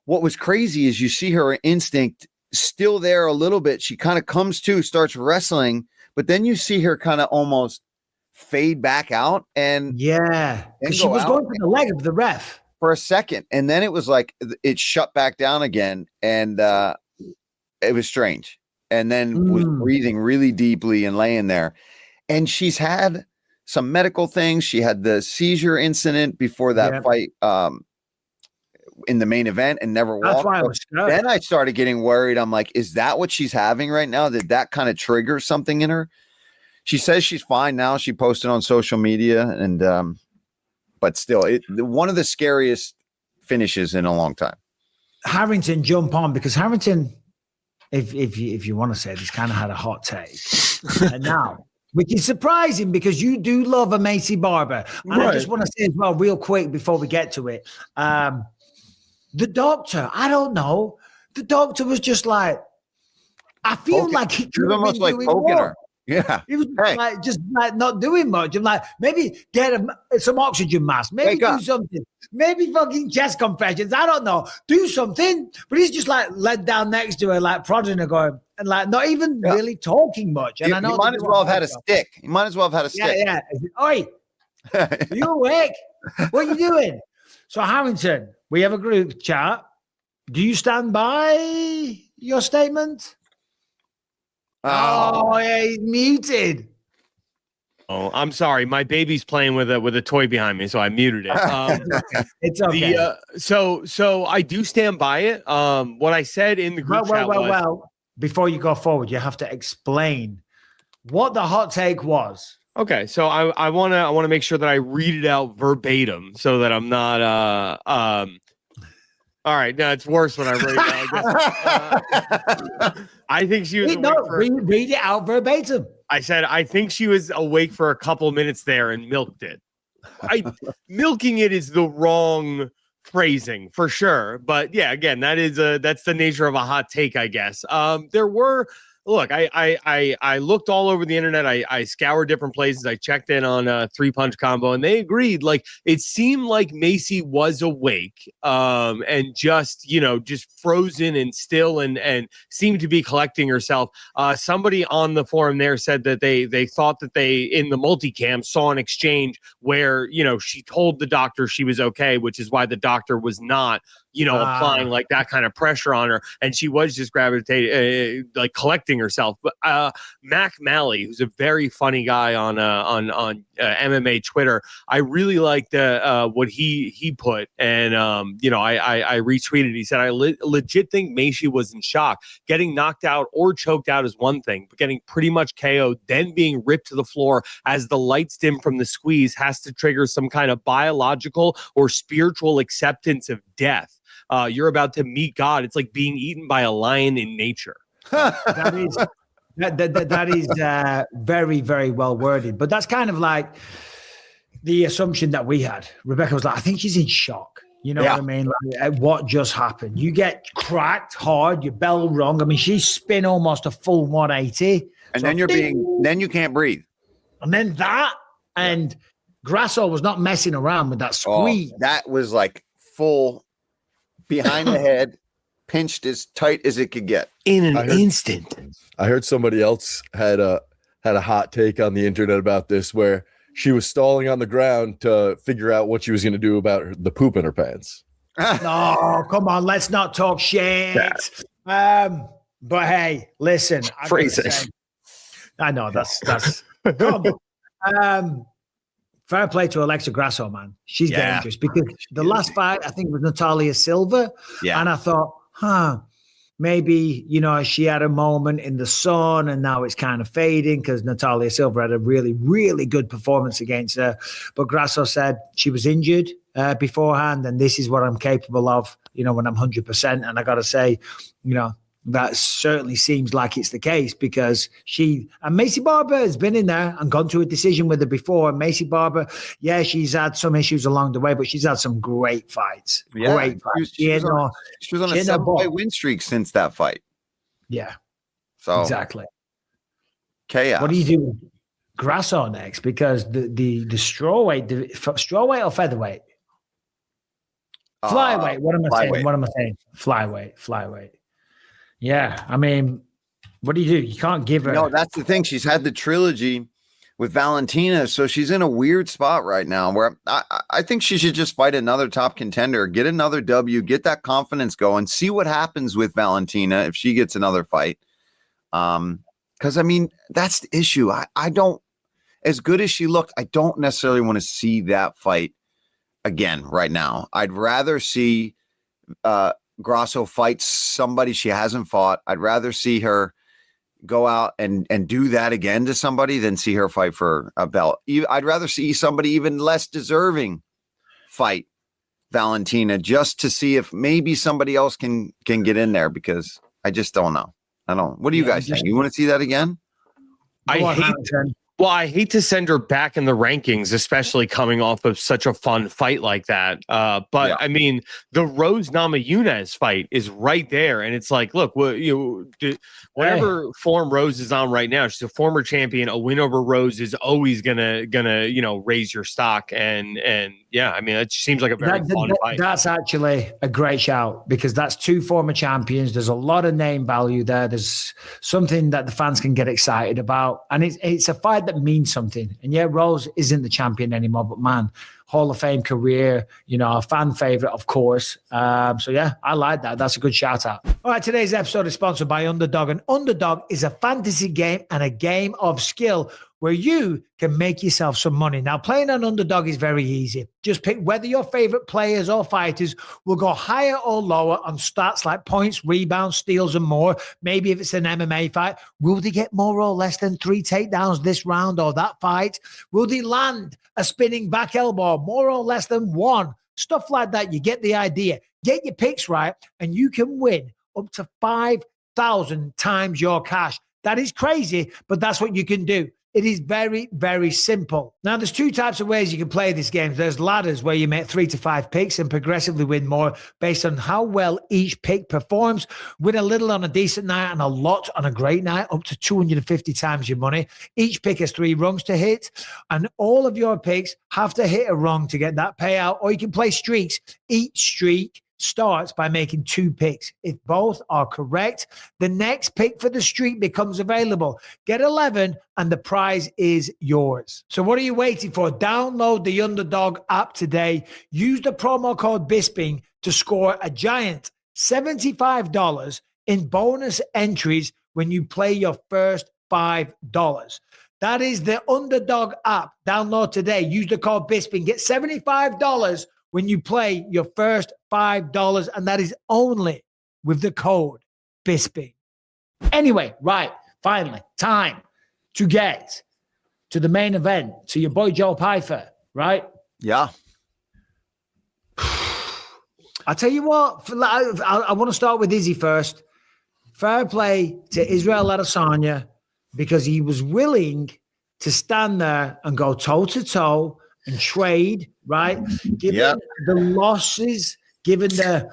What was crazy is you see her instinct still there a little bit. She kind of comes to, starts wrestling, but then you see her kind of almost fade back out. And she was going for the leg of the ref for a second. And then it was like it shut back down again. And it was strange. And then was breathing really deeply and laying there. And she's had some medical things. She had the seizure incident before that fight. In the main event and never walked. That's why I was scared. Then I started getting worried. I'm like, is that what she's having right now? Did that kind of trigger something in her? She says she's fine now. She posted on social media, and but still, one of the scariest finishes in a long time. Harrington jump on because Harrington, if you want to say this, kind of had a hot take, and now. Which is surprising because you do love a Maycee Barber. And I just want to say as well, real quick before we get to it. The doctor, I don't know. The doctor was just like, I feel like he could have been doing more. Yeah. He was just not doing much. I'm like, maybe get some oxygen mask. Maybe do something. Maybe fucking chest compressions. I don't know. Do something. But he's just like led down next to her, like prodding her going, and like not even really talking much. And I know he might as well have had a stick. He might as well have had a stick. Yeah. Oi, are you awake? What are you doing? So Harrington, we have a group chat. Do you stand by your statement? Oh, yeah, he's muted. Oh, I'm sorry. My baby's playing with a toy behind me, so I muted it. It's okay. So I do stand by it. What I said in the group chat was... Well, before you go forward, you have to explain what the hot take was. Okay, so I want to make sure that I read it out verbatim so that I'm not all right, no, it's worse when I read it out. I think she was read it out verbatim. I said I think she was awake for a couple minutes there and milked it. Milking it is the wrong phrasing for sure, but yeah, again, that's the nature of a hot take, I guess. There were. Look, I looked all over the internet. I scoured different places. I checked in on 3 Punch Convo, and they agreed. Like it seemed like Maycee was awake, and just frozen and still, and seemed to be collecting herself. Somebody on the forum there said that they thought that they in the multicam saw an exchange where she told the doctor she was okay, which is why the doctor was not. Applying like that kind of pressure on her, and she was just gravitating, like collecting shooting herself. But Mac Malley, who's a very funny guy on MMA Twitter, I really liked what he put, and I retweeted. He said, I legit think Meishi was in shock. Getting knocked out or choked out is one thing, but getting pretty much KO'd, then being ripped to the floor as the lights dim from the squeeze has to trigger some kind of biological or spiritual acceptance of death. You're about to meet God. It's like being eaten by a lion in nature. That is very, very well worded. But that's kind of like the assumption that we had. Rebecca was like, I think she's in shock. You know what I mean? Like, what just happened? You get cracked hard, your bell rung. I mean, she spin almost a full 180. And then then you can't breathe. And then that, and Grasso was not messing around with that squeeze. That was like full behind the head, pinched as tight as it could get in an instant. I heard somebody else had a hot take on the internet about this, where she was stalling on the ground to figure out what she was going to do about the poop in her pants. No, come on, let's not talk shit. But hey, listen, I know that's come on. Fair play to Alexa Grasso, man. She's dangerous, because the last fight, I think, was Natalia Silva. Yeah. And I thought, maybe, she had a moment in the sun and now it's kind of fading because Natalia Silva had a really, really good performance against her. But Grasso said she was injured beforehand, and this is what I'm capable of, when I'm 100%. And I got to say, that certainly seems like it's the case, because Macy Barber has been in there and gone to a decision with her before. And Macy Barber, she's had some issues along the way, but she's had some great fights. Yeah, great fights. She was on a 7-fight win streak since that fight. Yeah. So exactly. Chaos. What do you do with Grasso next? Because the strawweight or featherweight? Flyweight. What am I saying? Flyweight. Yeah, I mean, what do? You can't give her. No, that's the thing. She's had the trilogy with Valentina, so she's in a weird spot right now where I think she should just fight another top contender, get another W, get that confidence going, see what happens with Valentina if she gets another fight. Because, I mean, that's the issue. I don't, as good as she looked, I don't necessarily want to see that fight again right now. I'd rather see Grasso fights somebody she hasn't fought. I'd rather see her go out and do that again to somebody than see her fight for a belt. I'd rather see somebody even less deserving fight Valentina, just to see if maybe somebody else can get in there, because I just don't know. What do you guys think? You want to see that again? I hate to send her back in the rankings, especially coming off of such a fun fight like that. I mean, the Rose Namajunas fight is right there, and it's like, look, whatever form Rose is on right now, she's a former champion. A win over Rose is always gonna raise your stock, and I mean, it seems like a very fun fight. That's actually a great shout, because that's two former champions. There's a lot of name value there. There's something that the fans can get excited about, and it's a fight that means something. And Rose isn't the champion anymore, but man, Hall of Fame career, a fan favorite, of course. I like that. That's a good shout out. All right, today's episode is sponsored by Underdog, and Underdog is a fantasy game and a game of skill where you can make yourself some money. Now, playing on Underdog is very easy. Just pick whether your favorite players or fighters will go higher or lower on stats like points, rebounds, steals, and more. Maybe if it's an MMA fight, will they get more or less than 3 takedowns this round or that fight? Will they land a spinning back elbow more or less than 1? Stuff like that. You get the idea. Get your picks right, and you can win up to 5,000 times your cash. That is crazy, but that's what you can do. It is very, very simple. Now, there's 2 types of ways you can play this game. There's ladders, where you make 3 to 5 picks and progressively win more based on how well each pick performs. Win a little on a decent night and a lot on a great night, up to 250 times your money. Each pick has 3 rungs to hit, and all of your picks have to hit a rung to get that payout, or you can play streaks. Each streak starts by making 2 picks. If both are correct, the next pick for the streak becomes available. Get 11 and the prize is yours. So what are you waiting for? Download the Underdog app today. Use the promo code BISPING to score a giant $75 in bonus entries when you play your first $5. That is the Underdog app. Download today. Use the code BISPING. Get $75 when you play your first $5. And that is only with the code BISPING. Anyway, right. Finally, time to get to the main event, to your boy Joe Pyfer, right? Yeah. I'll tell you what, I want to start with Izzy first. Fair play to Israel Adesanya because he was willing to stand there and go toe-to-toe and trade, right? Given the losses, given the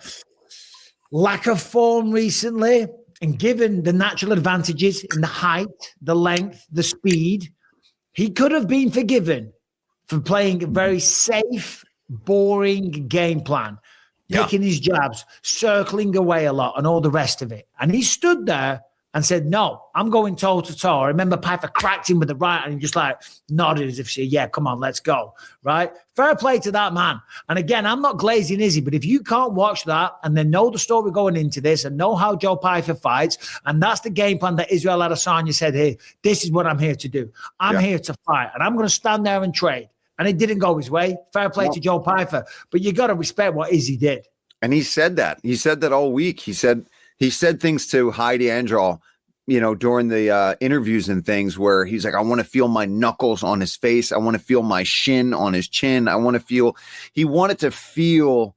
lack of form recently, and given the natural advantages in the height, the length, the speed, he could have been forgiven for playing a very safe, boring game plan, picking his jabs, circling away a lot, and all the rest of it. And he stood there and said, no, I'm going toe-to-toe. I remember Pyfer cracked him with the right and he just like nodded as if saying, yeah, come on, let's go, right? Fair play to that man. And again, I'm not glazing Izzy, but if you can't watch that and then know the story going into this and know how Joe Pyfer fights, and that's the game plan that Israel Adesanya said, hey, this is what I'm here to do. I'm here to fight, and I'm going to stand there and trade. And it didn't go his way. Fair play to Joe Pyfer. But you got to respect what Izzy did. And he said that. He said that all week. He said things to Heidi Andral, during the interviews and things where he's like, I want to feel my knuckles on his face. I want to feel my shin on his chin. He wanted to feel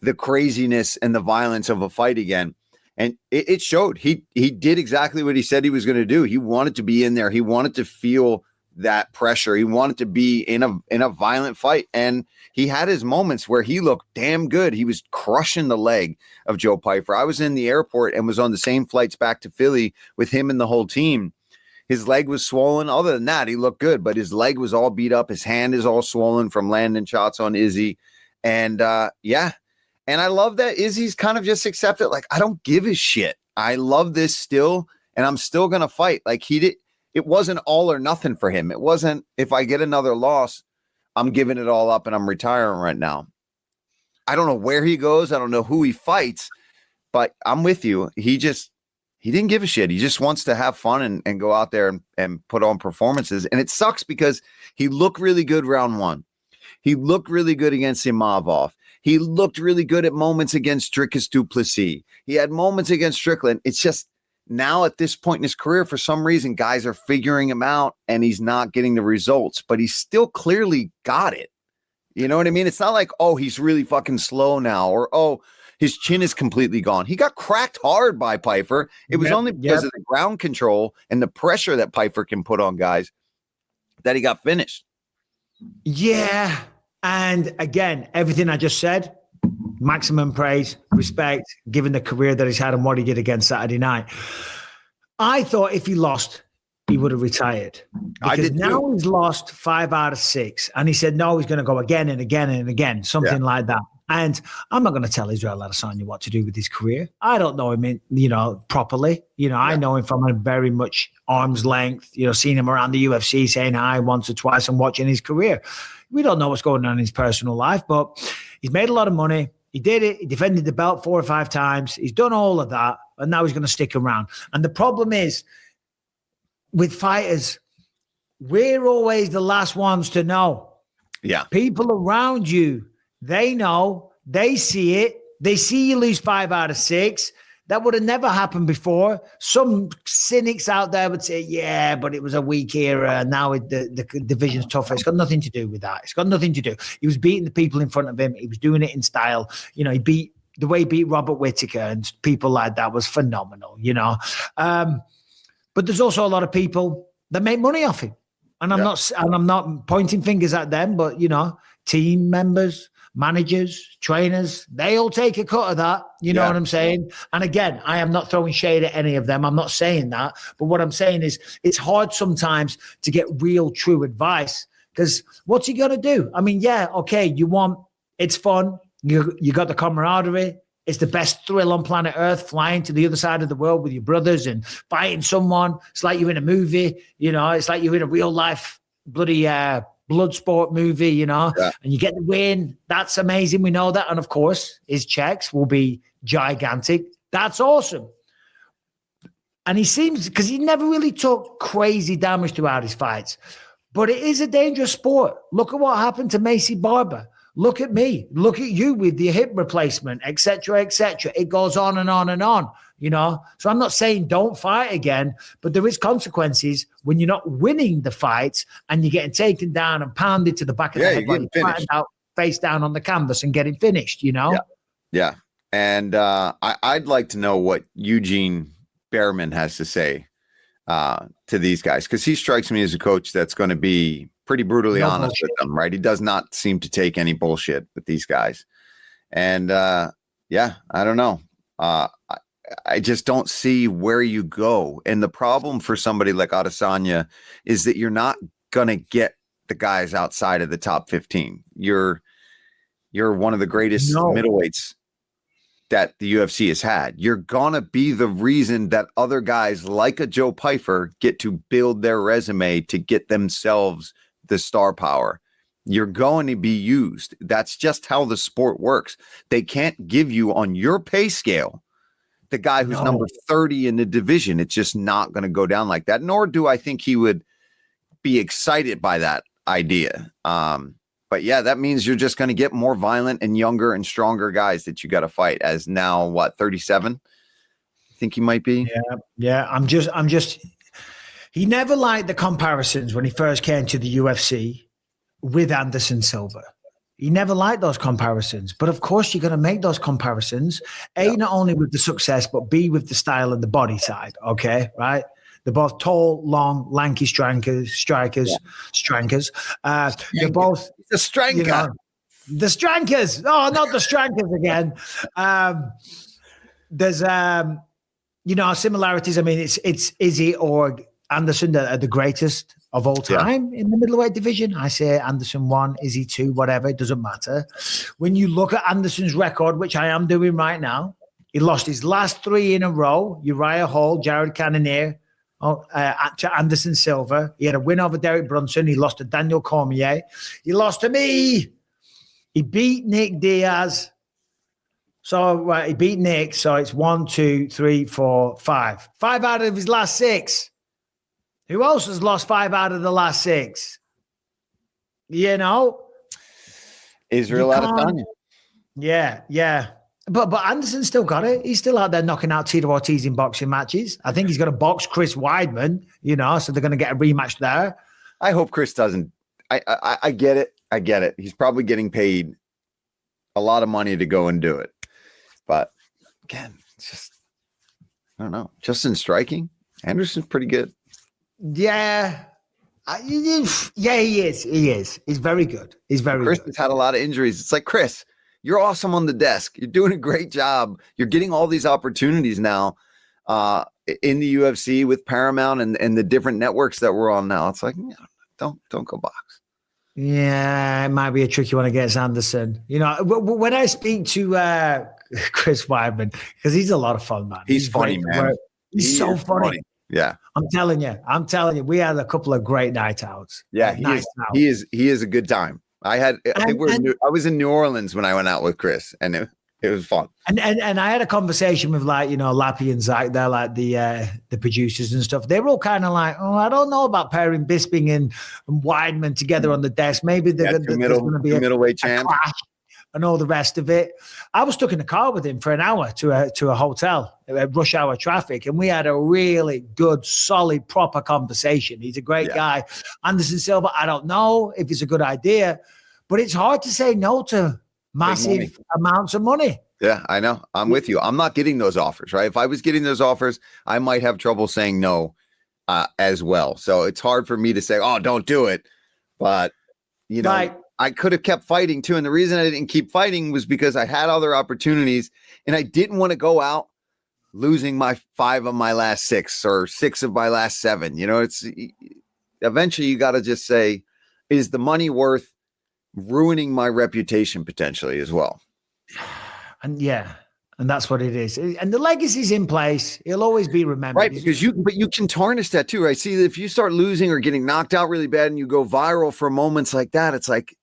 the craziness and the violence of a fight again. And it showed. He did exactly what he said he was going to do. He wanted to be in there. He wanted to feel that pressure. He wanted to be in a violent fight. And he had his moments where he looked damn good. He was crushing the leg of Joe Pyfer. I was in the airport and was on the same flights back to Philly with him and the whole team. His leg was swollen. Other than that, he looked good, but his leg was all beat up. His hand is all swollen from landing shots on Izzy. And and I love that Izzy's kind of just accepted, like, I don't give a shit. I love this still, and I'm still going to fight. Like it wasn't all or nothing for him. It wasn't, if I get another loss, I'm giving it all up and I'm retiring right now. I don't know where he goes. I don't know who he fights, but I'm with you. He didn't give a shit. He just wants to have fun and go out there and put on performances. And it sucks because he looked really good round one. He looked really good against Imavov. He looked really good at moments against Dricus du Plessis. He had moments against Strickland. It's just, now at this point in his career, for some reason, guys are figuring him out and he's not getting the results, but he's still clearly got it. You know what I mean? It's not like, oh, he's really fucking slow now, or, oh, his chin is completely gone. He got cracked hard by Pyfer. It was only because of the ground control and the pressure that Pyfer can put on guys that he got finished. Yeah. And again, everything I just said, maximum praise, respect, given the career that he's had and what he did against Saturday night. I thought if he lost, he would have retired. Because now he's lost 5 out of 6. And he said, no, he's going to go again and again and again, something like that. And I'm not going to tell Israel Adesanya what to do with his career. I don't know him, properly. I know him from a very much arm's length, seeing him around the UFC, saying hi once or twice and watching his career. We don't know what's going on in his personal life, but he's made a lot of money. He did it. He defended the belt 4 or 5 times. He's done all of that, and now he's going to stick around. And the problem is, with fighters, we're always the last ones to know. Yeah. People around you, they know, they see it. They see you lose 5 out of 6. That would have never happened before. Some cynics out there would say, yeah, but it was a weak era. And now the division's tougher. It's got nothing to do with that. It's got nothing to do. He was beating the people in front of him. He was doing it in style. He beat the way he beat Robert Whittaker and people like that was phenomenal, But there's also a lot of people that make money off him. And I'm not pointing fingers at them, but, team members, managers, trainers, they all take a cut of that. You know what I'm saying? And again, I am not throwing shade at any of them. I'm not saying that. But what I'm saying is it's hard sometimes to get real, true advice because what's he going to do? I mean, it's fun. You got the camaraderie. It's the best thrill on planet Earth, flying to the other side of the world with your brothers and fighting someone. It's like you're in a movie, it's like you're in a real life bloody blood sport movie, and you get the win. That's amazing. We know that. And of course, his checks will be gigantic. That's awesome. And he seems, because he never really took crazy damage throughout his fights. But it is a dangerous sport. Look at what happened to Macy Barber. Look at me. Look at you with the hip replacement, etc., etc. It goes on and on and on, you know. So I'm not saying don't fight again, but there is consequences when you're not winning the fights and you're getting taken down and pounded to the back of the head while you're fighting out face down on the canvas and getting finished, you know? Yeah. And I'd like to know what Eugene Behrman has to say to these guys, because he strikes me as a coach that's going to be pretty brutally honest with them, right? He does not seem to take any bullshit with these guys. And I don't know. I just don't see where you go. And the problem for somebody like Adesanya is that you're not going to get the guys outside of the top 15. You're one of the greatest middleweights that the UFC has had. You're gonna be the reason that other guys like a Joe Pyfer get to build their resume to get themselves the star power. You're going to be used. That's just how the sport works. They can't give you on your pay scale the guy who's number 30 in the division. It's just not going to go down like that. Nor do I think he would be excited by that idea. But yeah, that means you're just going to get more violent and younger and stronger guys that you got to fight. As now, 37? I think he might be. Yeah. I'm just. He never liked the comparisons when he first came to the UFC with Anderson Silva. He never liked those comparisons. But of course, you're going to make those comparisons. Not only with the success, but B, with the style and the body side. Okay, right? They're both tall, long, lanky strikers. They're both the stranker. You know, the strankers. Oh, not the strankers again. There's similarities. I mean, it's Izzy or Anderson that are the greatest of all time in the middleweight division. I say Anderson 1, Izzy 2, whatever. It doesn't matter. When you look at Anderson's record, which I am doing right now, he lost his last 3 in a row. Uriah Hall, Jared Cannonier, to Anderson Silva. He had a win over Derek Brunson. He lost to Daniel Cormier. He lost to me. He beat Nick Diaz. So he beat Nick. So it's 1, 2, 3, 4, 5. 5 out of his last 6. Who else has lost 5 out of the last 6? You know? Israel Adesanya. Yeah. But Anderson still got it. He's still out there knocking out Tito Ortiz in boxing matches. I think he's going to box Chris Weidman, you know, so they're going to get a rematch there. I hope Chris doesn't. I get it. He's probably getting paid a lot of money to go and do it. But again, it's just, I don't know. Just in striking, Anderson's pretty good. Yeah. He is. He's very good. Chris has had a lot of injuries. It's like, Chris, you're awesome on the desk. You're doing a great job. You're getting all these opportunities now in the UFC with Paramount and the different networks that we're on now. It's like, don't go box. Yeah, it might be a tricky one against Anderson. You know, when I speak to Chris Weidman, because he's a lot of fun, man. He's funny, man. He's so funny. Yeah. I'm telling you, we had a couple of great night outs. Yeah, he is a good time. I was in New Orleans when I went out with Chris, and it was fun. And I had a conversation with Lappy and Zach. They're like the producers and stuff. They were all kind of like, I don't know about pairing Bisping and Weidman together on the desk. Maybe there's going to be a middleweight champ clash and all the rest of it. I was stuck in the car with him for an hour to a hotel, rush hour traffic, and we had a really good, solid, proper conversation. He's a great guy. Anderson Silva, I don't know if it's a good idea, but it's hard to say no to massive amounts of money. Yeah, I know. I'm with you. I'm not getting those offers, right? If I was getting those offers, I might have trouble saying no as well. So it's hard for me to say, oh, don't do it. But, you know, I could have kept fighting too. And the reason I didn't keep fighting was because I had other opportunities and I didn't want to go out losing my 5 of my last 6 or 6 of my last 7. You know, it's eventually you got to just say, is the money worth ruining my reputation potentially as well? And and that's what it is. And the legacy's in place. He'll always be remembered. Right, because you can tarnish that too, right? See, if you start losing or getting knocked out really bad and you go viral for moments like that, it's like,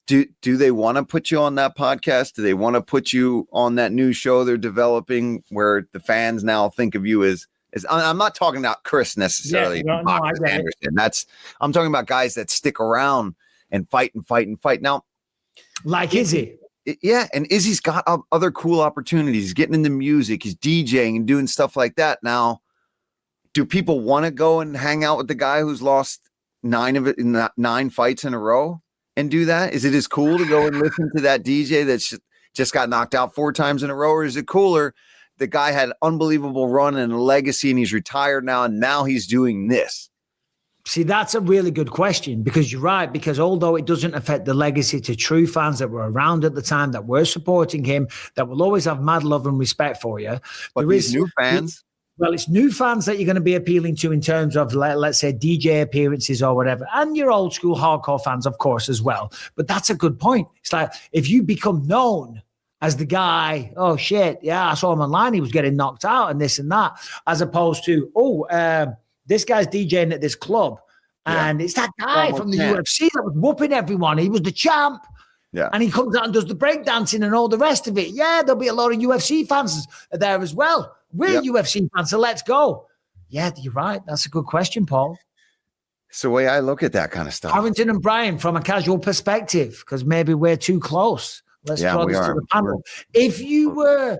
do they want to put you on that podcast? Do they want to put you on that new show they're developing where the fans now think of you as I'm not talking about Chris necessarily. Yeah, no, I get Anderson. I'm talking about guys that stick around and fight and fight and fight. Now, like Izzy. Yeah, and Izzy's got other cool opportunities. He's getting into music. He's DJing and doing stuff like that. Now, do people want to go and hang out with the guy who's lost 9 fights in a row and do that? Is it as cool to go and listen to that DJ that's just got knocked out 4 times in a row? Or is it cooler? The guy had an unbelievable run and a legacy, and he's retired now, and now he's doing this. See, that's a really good question, because you're right. Because although it doesn't affect the legacy to true fans that were around at the time, that were supporting him, that will always have mad love and respect for you. But there these is new fans. Well, it's new fans that you're going to be appealing to in terms of, let's say, DJ appearances or whatever. And your old school hardcore fans, of course, as well. But that's a good point. It's like, if you become known as the guy, oh, shit, yeah, I saw him online, he was getting knocked out and this and that, as opposed to, this guy's DJing at this club. And it's that guy from the UFC that was whooping everyone. He was the champ. Yeah. And he comes out and does the breakdancing and all the rest of it. Yeah, there'll be a lot of UFC fans there as well. We're UFC fans, so let's go. Yeah, you're right. That's a good question, Paul. It's the way I look at that kind of stuff. Harrington and Brian, from a casual perspective, because maybe we're too close. Let's throw this to the panel. If you were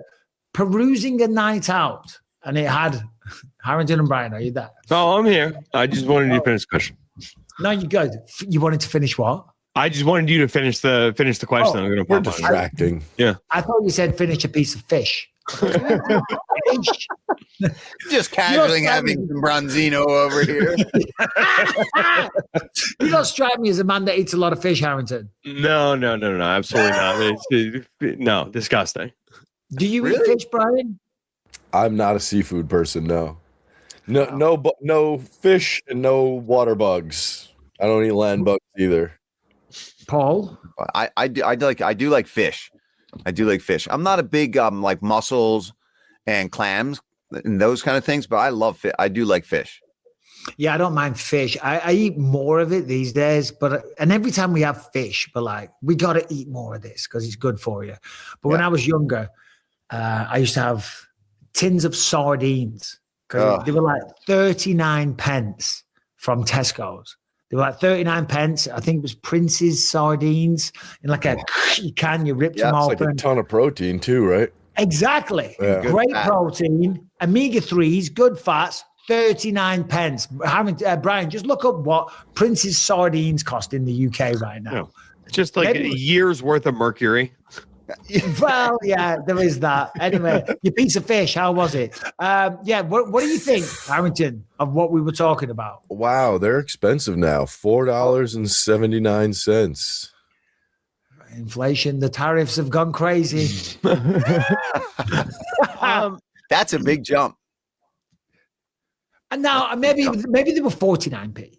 perusing a night out and it had Harrington and Brian, are you there? Oh, I'm here. I just wanted you to finish the question. No, you go. You wanted to finish what? I just wanted you to finich the question. I'm going to We're distracting. I thought you said finish a piece of fish. Just casually having some Bronzino over here. You don't strike me as a man that eats a lot of fish, Harrington. No, absolutely not. No, disgusting. Do you eat fish, Brian? I'm not a seafood person. No fish and no water bugs. I don't eat land bugs either. Paul, I do like fish. I do like fish. I'm not a big like mussels and clams and those kind of things, but I love fish. I do like fish. Yeah, I don't mind fish. I eat more of it these days, and every time we have fish, but like, we got to eat more of this because it's good for you. But when I was younger, I used to have tins of sardines because they were like 39 pence from Tesco's. They were like 39 pence. I think it was Prince's sardines in like a can. You ripped them open. It's like a ton of protein too, right? Exactly. Yeah. Great protein, omega-3s, good fats, 39 pence. Brian, just look up what Prince's sardines cost in the UK right now. Yeah. Just like a year's worth of mercury. Well, yeah, there is that. Anyway, your piece of fish, how was it? What do you think, Harrington, of what we were talking about? Wow, they're expensive now. $4.79. Inflation, the tariffs have gone crazy. That's a big jump. And now maybe they were 49p.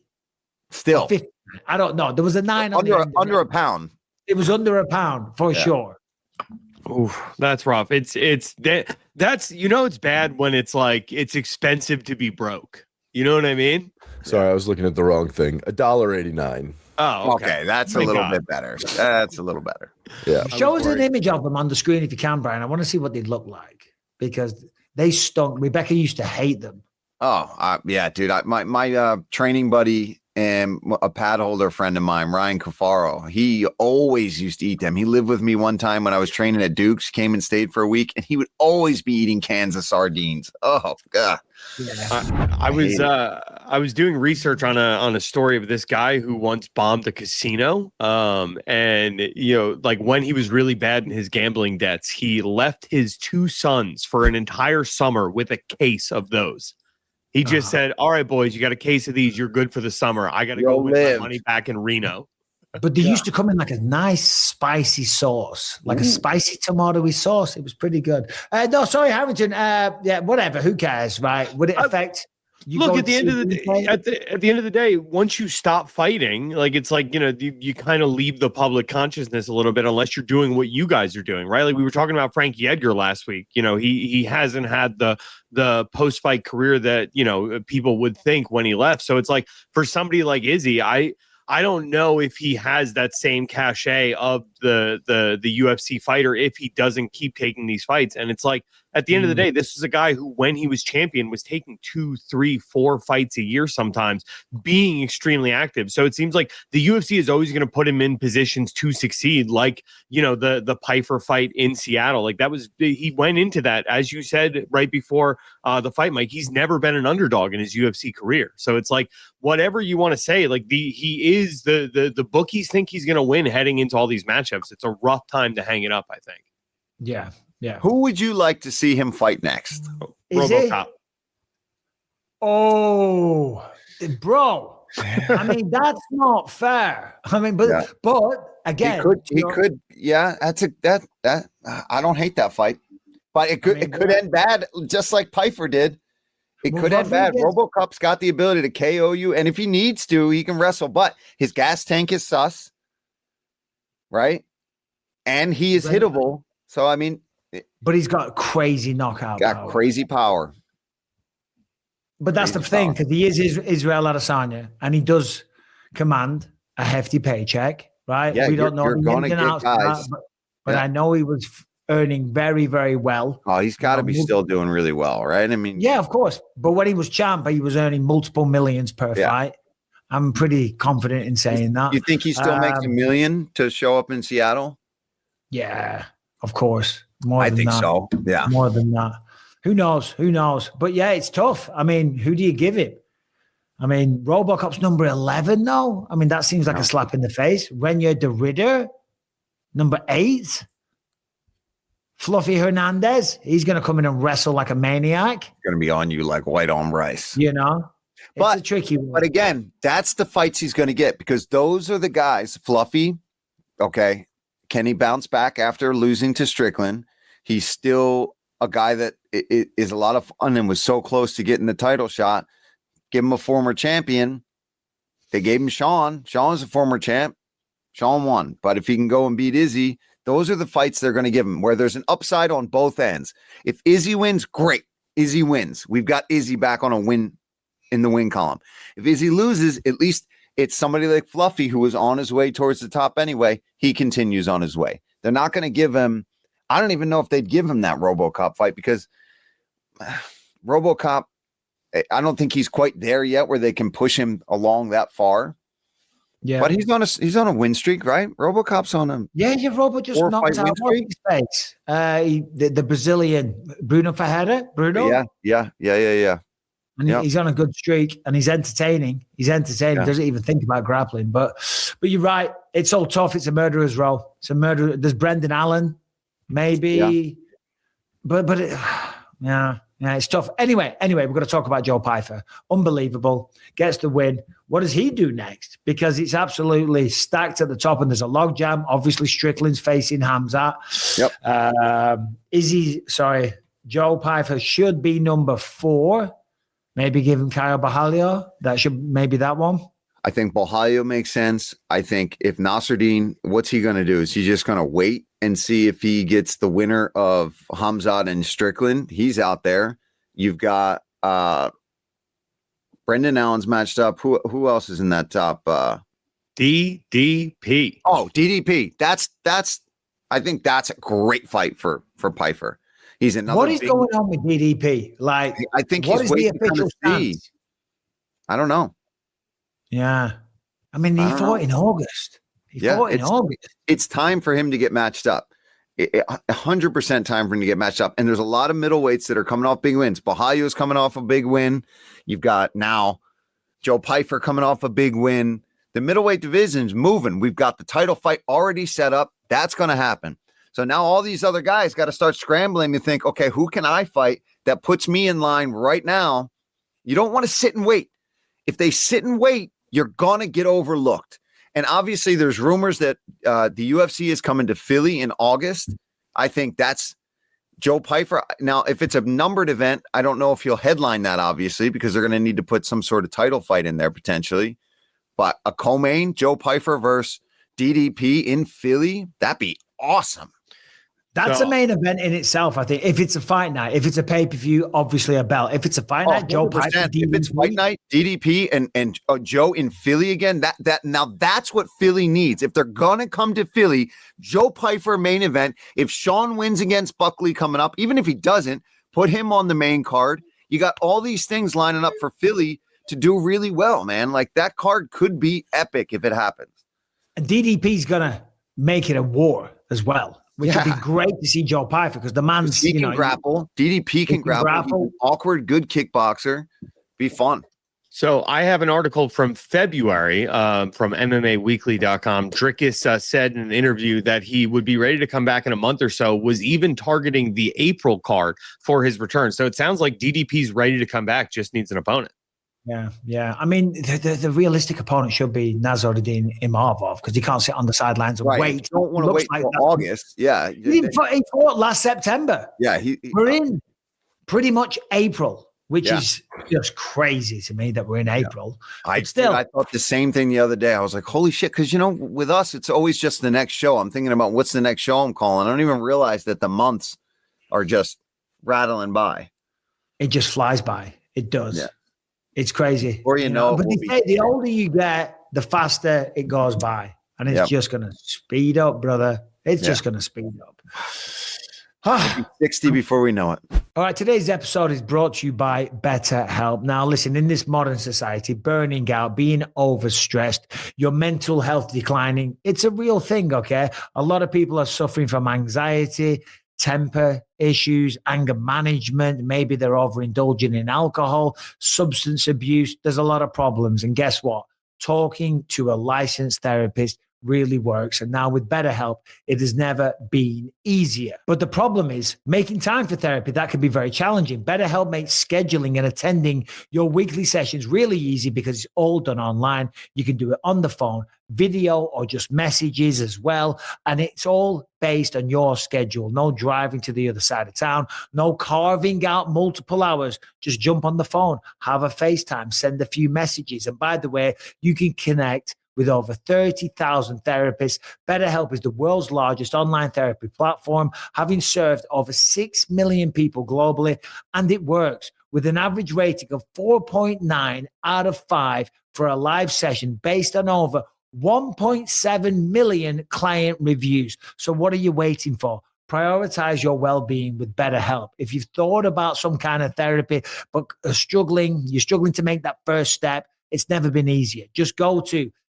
Still, 50. I don't know. There was a 9 under a pound. It was under a pound for sure. Oof, that's rough. That's it's bad when it's like it's expensive to be broke. You know what I mean? Sorry, I was looking at the wrong thing. $1.89. Oh, okay. That's a little bit better. That's a little better. Yeah. Show us an image of them on the screen if you can, Brian. I want to see what they look like because they stunk. Rebecca used to hate them. Oh, yeah, dude. My training buddy and a pad holder friend of mine, Ryan Cafaro, he always used to eat them. He lived with me one time when I was training at Duke's, came and stayed for a week, and he would always be eating cans of sardines. Oh, God. Yeah. I was doing research on a story of this guy who once bombed a casino. And like when he was really bad in his gambling debts, he left his 2 sons for an entire summer with a case of those. He just said, all right, boys, you got a case of these. You're good for the summer. I got to go with my money back in Reno. But they used to come in like a nice spicy sauce, like a spicy tomatoey sauce. It was pretty good. No, sorry, Harrington. Whatever. Who cares, right? Would it affect? Look, at the end of the day, at the end of the day, once you stop fighting, like it's like, you kind of leave the public consciousness a little bit unless you're doing what you guys are doing, right? Like we were talking about Frankie Edgar last week. He hasn't had the post-fight career that, people would think when he left. So it's like for somebody like Izzy, I don't know if he has that same cachet of the UFC fighter if he doesn't keep taking these fights. And it's like at the end of the day, this is a guy who, when he was champion, was taking 2, 3, 4 fights a year sometimes, being extremely active. So it seems like the UFC is always going to put him in positions to succeed, like, you know, the Pyfer fight in Seattle. Like, that was, he went into that, as you said right before the fight, Mike. He's never been an underdog in his UFC career. So it's like, whatever you want to say, like, the bookies think he's going to win heading into all these matchups. It's a rough time to hang it up, I think. Yeah. Yeah. Who would you like to see him fight next? RoboCop. Oh, bro. I mean, that's not fair. I mean, but again, he could. Yeah, that I don't hate that fight, but it could end bad, just like Pyfer did. It could end bad. RoboCop's got the ability to KO you, and if he needs to, he can wrestle. But his gas tank is sus, right? And he is hittable. So I mean. But he's got crazy knockout power. Crazy power. But that's the thing, because he is Israel Adesanya, and he does command a hefty paycheck, right? Yeah, we don't know the ins and outs of that, but I know he was earning very, very well. Oh, he's got to be still doing really well, right? I mean, yeah, of course. But when he was champ, he was earning multiple millions per fight. I'm pretty confident in saying that. You think he still makes $1 million to show up in Seattle? Yeah, of course. I think so. Yeah. More than that. Who knows? But yeah, it's tough. I mean, who do you give it? I mean, RoboCop's number 11, though. I mean, that seems like a slap in the face. Renier de Ridder, number 8. Fluffy Hernandez, he's going to come in and wrestle like a maniac. Going to be on you like white on rice. You know? It's a tricky one. But again, that's the fights he's going to get, because those are the guys. Fluffy, okay. Can he bounce back after losing to Strickland? He's still a guy that is a lot of fun and was so close to getting the title shot. Give him a former champion. They gave him Sean. Sean's a former champ. Sean won. But if he can go and beat Izzy, those are the fights they're going to give him, where there's an upside on both ends. If Izzy wins, great. Izzy wins. We've got Izzy back on a win in the win column. If Izzy loses, at least it's somebody like Fluffy, who was on his way towards the top anyway. He continues on his way. They're not going to give him, I don't even know if they'd give him that RoboCop fight, because RoboCop, I don't think he's quite there yet where they can push him along that far. Yeah, but he's on a win streak, right? RoboCop's on a Robo just knocked out his face. The Brazilian Bruno Ferreira. Yeah. And he's on a good streak, and he's entertaining. Doesn't even think about grappling. But you're right. It's all tough. It's a murderer's row. It's a murderer. There's Brendan Allen, maybe. Yeah. Yeah, it's tough. Anyway, we're going to talk about Joe Pyfer. Unbelievable. Gets the win. What does he do next? Because it's absolutely stacked at the top, and there's a logjam. Obviously, Strickland's facing Hamzat. Yep. Joe Pyfer should be number 4. Maybe give him Kyle Bahalio. Maybe that one. I think Bahalio makes sense. I think if Nasruddin, what's he going to do? Is he just going to wait and see if he gets the winner of Hamzat and Strickland? He's out there. You've got Brendan Allen's matched up. Who else is in that top? DDP. Oh, DDP. I think that's a great fight for Pyfer. He's another. What is going on with DDP? Like, I think he's waiting to kind of see. I don't know. Yeah. I mean, he fought in August. It's time for him to get matched up. 100% time for him to get matched up. And there's a lot of middleweights that are coming off big wins. Bahalio is coming off a big win. You've got now Joe Pyfer coming off a big win. The middleweight division's moving. We've got the title fight already set up. That's going to happen. So now all these other guys got to start scrambling to think, okay, who can I fight that puts me in line right now? You don't want to sit and wait. If they sit and wait, you're going to get overlooked. And obviously there's rumors that the UFC is coming to Philly in August. I think that's Joe Pyfer. Now, if it's a numbered event, I don't know if he'll headline that, obviously, because they're going to need to put some sort of title fight in there potentially. But a co-main, Joe Pyfer versus DDP in Philly, that'd be awesome. That's a main event in itself, I think. If it's a fight night, if it's a pay-per-view, obviously a belt. If it's a fight night, Joe Pyfer, if it's fight night, DDP and Joe in Philly again, now that's what Philly needs. If they're gonna come to Philly, Joe Pyfer main event. If Sean wins against Buckley coming up, even if he doesn't, put him on the main card. You got all these things lining up for Philly to do really well, man. Like that card could be epic if it happens. And DDP's gonna make it a war as well. Which would be great to see Joe Pyfer because the man's he can grapple. DDP can grapple. Awkward, good kickboxer. Be fun. So I have an article from February from MMAweekly.com. Drickus said in an interview that he would be ready to come back in a month or so, was even targeting the April card for his return. So it sounds like DDP's ready to come back, just needs an opponent. Yeah. I mean, the realistic opponent should be Nasruddin Imavov because he can't sit on the sidelines and wait. You don't want to wait until August. Yeah. He fought last September. Yeah. We're in pretty much April, which is just crazy to me that we're in April. I thought the same thing the other day. I was like, holy shit. Because, with us, it's always just the next show. I'm thinking about what's the next show I'm calling. I don't even realize that the months are just rattling by. It just flies by. It does. Yeah. It's crazy. Or but they say the older you get, the faster it goes by. And it's just going to speed up, brother. It's just going to speed up. 60 before we know it. All right, today's episode is brought to you by BetterHelp. Now, listen, in this modern society, burning out, being overstressed, your mental health declining, it's a real thing, okay? A lot of people are suffering from anxiety, temper issues, anger management. Maybe they're overindulging in alcohol, substance abuse. There's a lot of problems. And guess what? Talking to a licensed therapist really works. And now with BetterHelp, it has never been easier. But the problem is making time for therapy. That can be very challenging. BetterHelp makes scheduling and attending your weekly sessions really easy because it's all done online. You can do it on the phone, video, or just messages as well. And it's all based on your schedule. No driving to the other side of town, no carving out multiple hours. Just jump on the phone, have a FaceTime, send a few messages. And by the way, you can connect with over 30,000 therapists. BetterHelp is the world's largest online therapy platform, having served over 6 million people globally, and it works with an average rating of 4.9 out of 5 for a live session based on over 1.7 million client reviews. So what are you waiting for? Prioritize your well-being with BetterHelp. If you've thought about some kind of therapy, but you're struggling to make that first step, it's never been easier. Just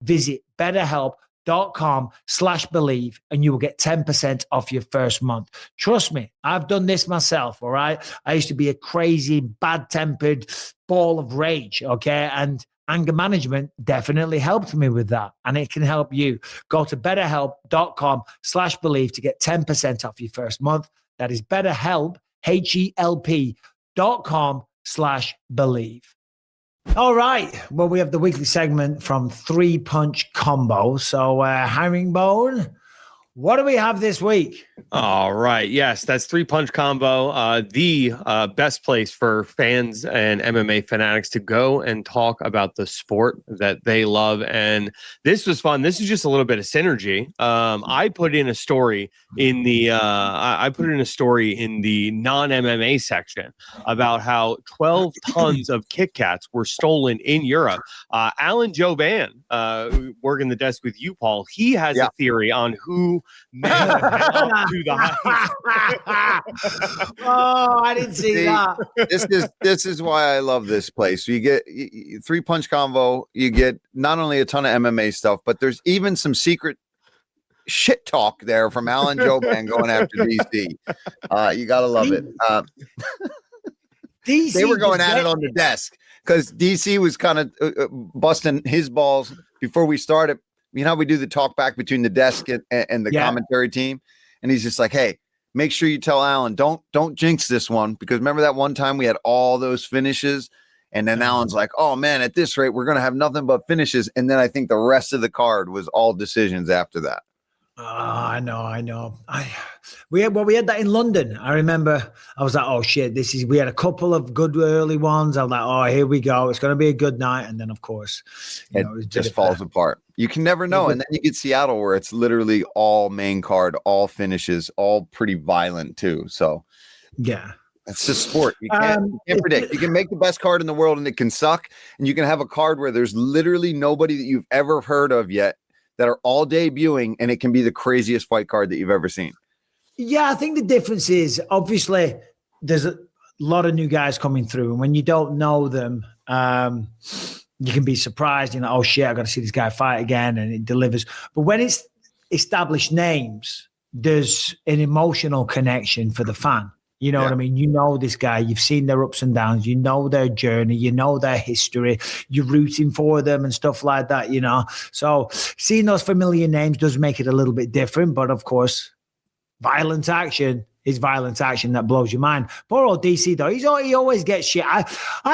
visit BetterHelp.com/believe and you will get 10% off your first month. Trust me, I've done this myself, all right? I used to be a crazy, bad-tempered ball of rage, okay? And anger management definitely helped me with that, and it can help you. Go to BetterHelp.com/believe to get 10% off your first month. That is BetterHelp, HELP.com/believe. All right. Well, we have the weekly segment from 3 Punch Convo. So, Herringbone, what do we have this week? All right. Yes, that's 3 Punch Convo, the best place for fans and MMA fanatics to go and talk about the sport that they love. And this was fun. This is just a little bit of synergy. I put in a story in the non-MMA section about how 12 tons of Kit Kats were stolen in Europe. Alan Joban, working the desk with you, Paul, he has a theory on who made up to the Oh, I didn't see that. This is why I love this place. You get 3 Punch Convo. You get not only a ton of MMA stuff, but there's even some secret shit talk there from Alan Joban going after DC. You gotta love it. DC, they were going at it on the desk because DC was kind of busting his balls before we started. You know how we do the talk back between the desk and the commentary team, and he's just like, "Hey, make sure you tell Alan, don't jinx this one, because remember that one time we had all those finishes." And then Alan's like, "Oh man, at this rate, we're going to have nothing but finishes." And then I think the rest of the card was all decisions after that. I know. We had that in London. I remember I was like, oh shit, we had a couple of good early ones. I was like, oh, here we go. It's going to be a good night. And then of course, it just falls apart. You can never know. And then you get Seattle where it's literally all main card, all finishes, all pretty violent too. So yeah. It's just sport. You can't predict. You can make the best card in the world and it can suck. And you can have a card where there's literally nobody that you've ever heard of yet that are all debuting, and it can be the craziest fight card that you've ever seen. Yeah, I think the difference is obviously there's a lot of new guys coming through, and when you don't know them, you can be surprised. You know, oh shit, I got to see this guy fight again, and it delivers. But when it's established names, there's an emotional connection for the fan. You know what I mean? You know this guy. You've seen their ups and downs. You know their journey. You know their history. You're rooting for them and stuff like that, you know. So seeing those familiar names does make it a little bit different. But, of course, violent action is violent action that blows your mind. Poor old DC, though. He always gets shit. I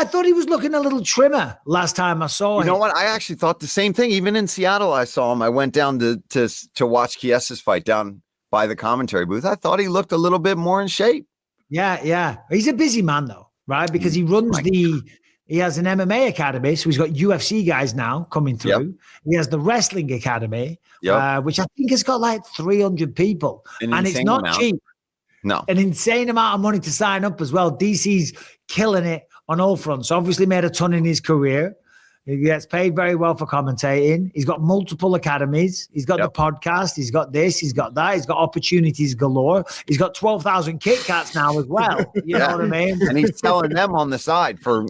thought he was looking a little trimmer last time I saw him. You know what? I actually thought the same thing. Even in Seattle, I saw him. I went down to watch Chiesa's fight down by the commentary booth. I thought he looked a little bit more in shape. Yeah. He's a busy man, though, right? Because he runs he has an MMA academy, so he's got UFC guys now coming through. Yep. He has the wrestling academy, which I think has got like 300 people. And it's not cheap. No. An insane amount of money to sign up as well. DC's killing it on all fronts. Obviously made a ton in his career. He gets paid very well for commentating. He's got multiple academies. He's got the podcast. He's got this. He's got that. He's got opportunities galore. He's got 12,000 Kit Kats now as well. You know what I mean? And he's selling them on the side for,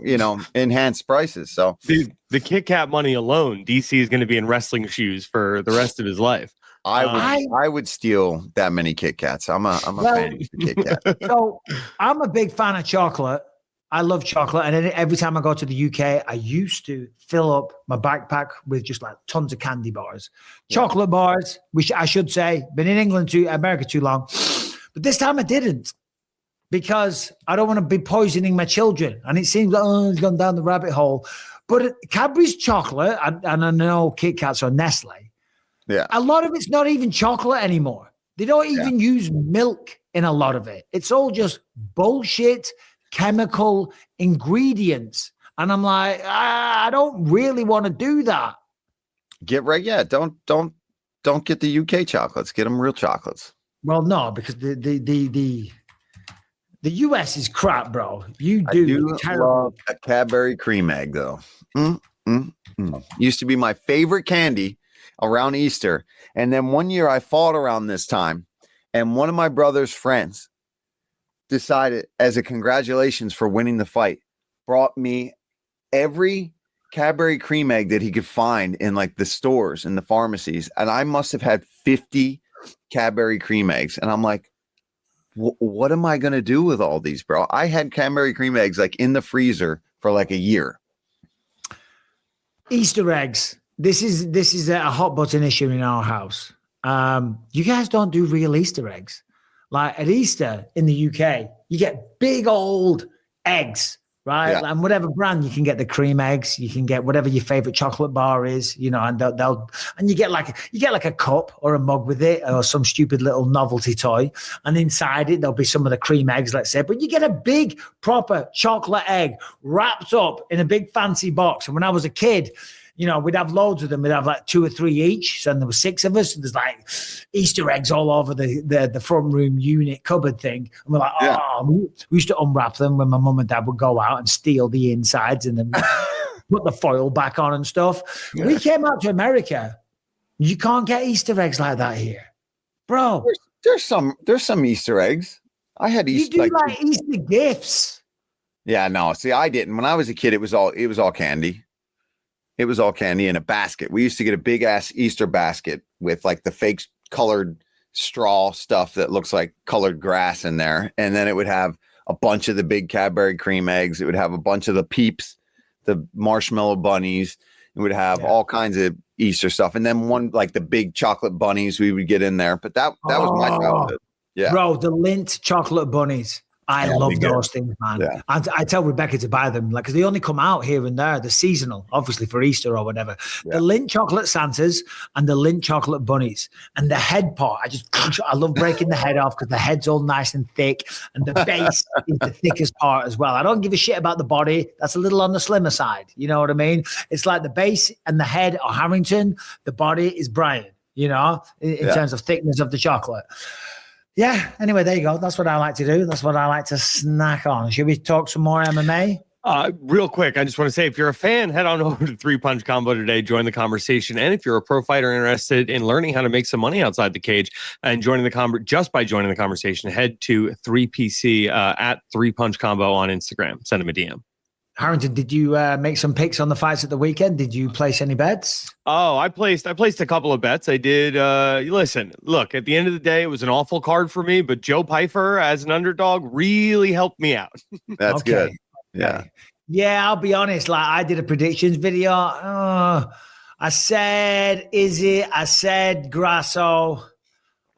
enhanced prices. So the Kit Kat money alone, DC is going to be in wrestling shoes for the rest of his life. I would steal that many Kit Kats. I'm a fan of the Kit Kat. So I'm a big fan of chocolate. I love chocolate, and every time I go to the UK, I used to fill up my backpack with just like tons of candy bars, chocolate bars, which I should say, been in America too long, but this time I didn't because I don't want to be poisoning my children, and it seems like it's gone down the rabbit hole. But Cadbury's chocolate, and I know Kit Kats or Nestle, a lot of it's not even chocolate anymore. They don't even use milk in a lot of it. It's all just bullshit. Chemical ingredients, and I'm like, I don't really want to do that. Get right, don't get the UK chocolates. Get them real chocolates. Well, no, because the US is crap, bro. I do love a Cadbury cream egg, though. Used to be my favorite candy around Easter, and then one year I fought around this time, and one of my brother's friends decided, as a congratulations for winning the fight, brought me every Cadbury cream egg that he could find in like the stores and the pharmacies. And I must have had 50 Cadbury cream eggs. And I'm like, what am I going to do with all these, bro? I had Cadbury cream eggs like in the freezer for like a year. Easter eggs. This is a hot button issue in our house. You guys don't do real Easter eggs. Like at Easter in the UK, you get big old eggs, right? Yeah. And whatever brand, you can get the cream eggs, you can get whatever your favorite chocolate bar is, and you get like a cup or a mug with it, or some stupid little novelty toy, and inside it there'll be some of the cream eggs, let's say. But you get a big proper chocolate egg wrapped up in a big fancy box. And when I was a kid, we'd have loads of them. We'd have like 2 or 3 each. So there were 6 of us. There's like Easter eggs all over the front room unit cupboard thing. And we're like, we used to unwrap them when my mum and dad would go out and steal the insides and then put the foil back on and stuff. Yeah. We came out to America. You can't get Easter eggs like that here, bro. There's some Easter eggs. I had Easter. You do like Easter gifts. Yeah, no. See, I didn't. When I was a kid, it was all candy. It was all candy in a basket. We used to get a big ass Easter basket with like the fake colored straw stuff that looks like colored grass in there. And then it would have a bunch of the big Cadbury cream eggs. It would have a bunch of the Peeps, the marshmallow bunnies. It would have all kinds of Easter stuff. And then one, like the big chocolate bunnies we would get in there. But that was my childhood. Yeah. Bro, the Lindt chocolate bunnies. I love those things, man. Yeah. I tell Rebecca to buy them, like, because they only come out here and there. They're seasonal, obviously for Easter or whatever. Yeah. The Lindt chocolate Santas and the Lindt chocolate bunnies, and the head part. I love breaking the head off because the head's all nice and thick, and the base is the thickest part as well. I don't give a shit about the body. That's a little on the slimmer side. You know what I mean? It's like the base and the head are Harrington. The body is Brian. You know, in terms of thickness of the chocolate. Yeah. Anyway, there you go. That's what I like to do. That's what I like to snack on. Should we talk some more MMA? Real quick, I just want to say, if you're a fan, head on over to 3 Punch Convo today. Join the conversation. And if you're a pro fighter interested in learning how to make some money outside the cage and joining the just by joining the conversation, head to 3PC at 3 Punch Convo on Instagram. Send them a DM. Harrington, did you make some picks on the fights at the weekend? Did you place any bets? Oh, I placed a couple of bets. I did. Listen, look, at the end of the day, it was an awful card for me, but Joe Pyfer as an underdog really helped me out. That's good. Yeah. Yeah, I'll be honest. Like, I did a predictions video. I said Izzy. I said Grasso.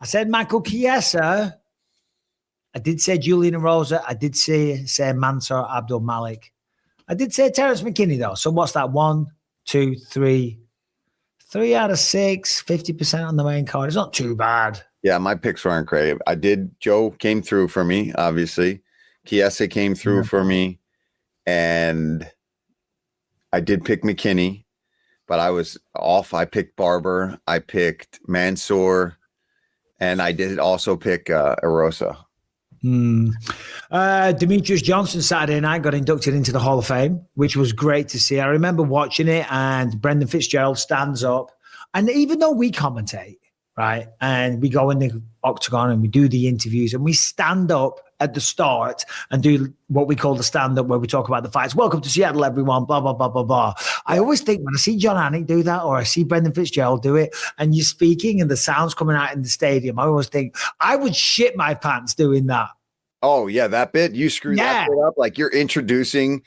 I said Michael Chiesa. I did say Julian Rosa. I did say Mansur Abdul-Malik. I did say Terrence Mckinney, though. So what's that? 1, 2, 3. 3 out of 6, 50% on the main card. It's not too bad. Yeah, my picks weren't great. Joe came through for me, obviously. Chiesa came through for me. And I did pick Mckinney, but I was off. I picked Barber. I picked Mansur. And I did also pick Erosa. Demetrius Johnson Saturday night got inducted into the Hall of Fame, which was great to see. I remember watching it, and Brendan Fitzgerald stands up, and even though we commentate, right, and we go in the octagon and we do the interviews and we stand up at the start and do what we call the stand-up, where we talk about the fights. Welcome to Seattle, everyone, blah, blah, blah, blah, blah. I always think when I see John Anik do that, or I see Brendan Fitzgerald do it, and you're speaking and the sound's coming out in the stadium, I always think, I would shit my pants doing that. Oh, yeah, that bit. You screw that bit up. Like, you're introducing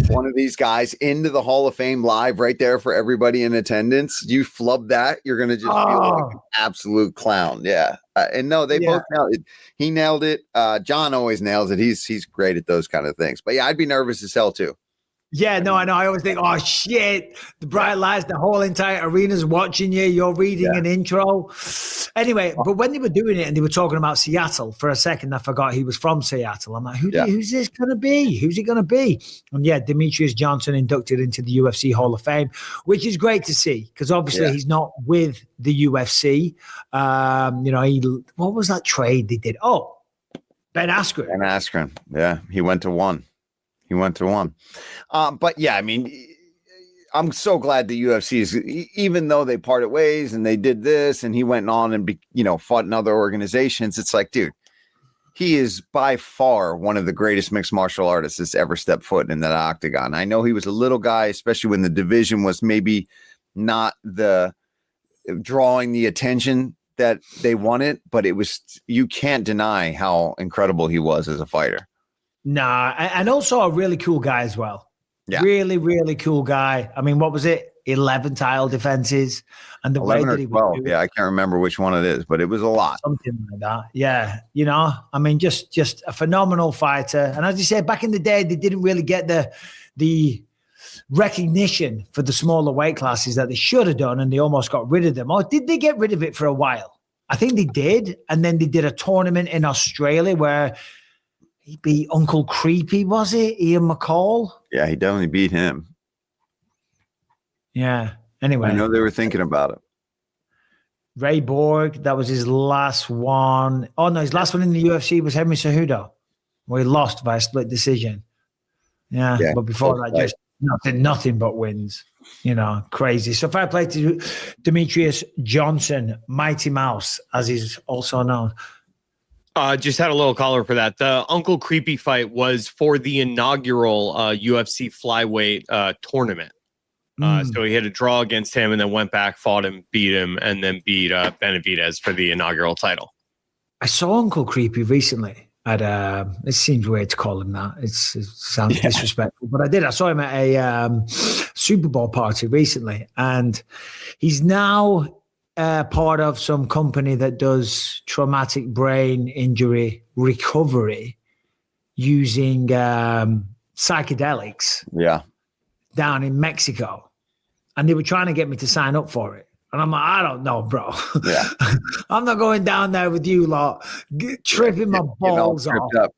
one of these guys into the Hall of Fame live right there for everybody in attendance. You flub that, you're going to just feel like an absolute clown. Yeah. And no, they both nailed it. He nailed it. John always nails it. He's great at those kind of things. But yeah, I'd be nervous as hell too. Yeah, no, I know. I always think, oh shit, the bright lights, the whole entire arena's watching you. You're reading an intro. Anyway, but when they were doing it and they were talking about Seattle, for a second, I forgot he was from Seattle. I'm like, who's this going to be? Who's it going to be? And yeah, Demetrius Johnson inducted into the UFC Hall of Fame, which is great to see, because obviously he's not with the UFC. What was that trade they did? Oh, Ben Askren. Ben Askren. Yeah, he went to one. But yeah, I mean, I'm so glad the UFC is, even though they parted ways and they did this and he went on and, fought in other organizations. It's like, dude, he is by far one of the greatest mixed martial artists that's ever stepped foot in that octagon. I know he was a little guy, especially when the division was maybe not drawing the attention that they wanted, but you can't deny how incredible he was as a fighter. Nah, and also a really cool guy as well. Yeah. Really, really cool guy. I mean, what was it? 11 title defenses. And the way that he was doing, I can't remember which one it is, but it was a lot. Something like that. Yeah. I mean, just a phenomenal fighter. And as you said, back in the day, they didn't really get the recognition for the smaller weight classes that they should have done, and they almost got rid of them. Or did they get rid of it for a while? I think they did. And then they did a tournament in Australia where he beat Uncle Creepy, was it? Ian McCall? Yeah, he definitely beat him. Yeah. Anyway. I know they were thinking about it. Ray Borg, that was his last one. Oh, no, his last one in the UFC was Henry Cejudo, where he lost by a split decision. Yeah. But before that, just nothing but wins. Crazy. So fair play to Demetrius Johnson, Mighty Mouse, as he's also known. Just had a little caller for that. The Uncle Creepy fight was for the inaugural UFC flyweight tournament. So he had a draw against him and then went back, fought him, beat him, and then beat Benavidez for the inaugural title. I saw Uncle Creepy recently at it seems weird to call him that. It sounds disrespectful, but I did. I saw him at a Super Bowl party recently, and he's now part of some company that does traumatic brain injury recovery. using psychedelics down in Mexico. And they were trying to get me to sign up for it. And I'm like, I don't know, bro. Yeah. I'm not going down there with you lot, tripping my balls off.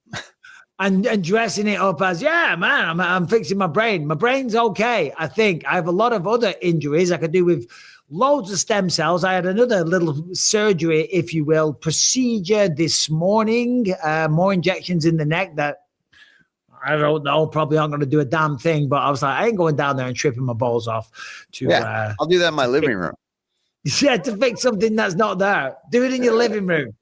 And dressing it up as, man, I'm fixing my brain. My brain's okay, I think. I have a lot of other injuries I could do with loads of stem cells. I had another little surgery, if you will, procedure this morning, more injections in the neck that I don't know, probably aren't going to do a damn thing. But I was like, I ain't going down there and tripping my balls off. I'll do that in my living room. Yeah, to fix something that's not there. Do it in your living room.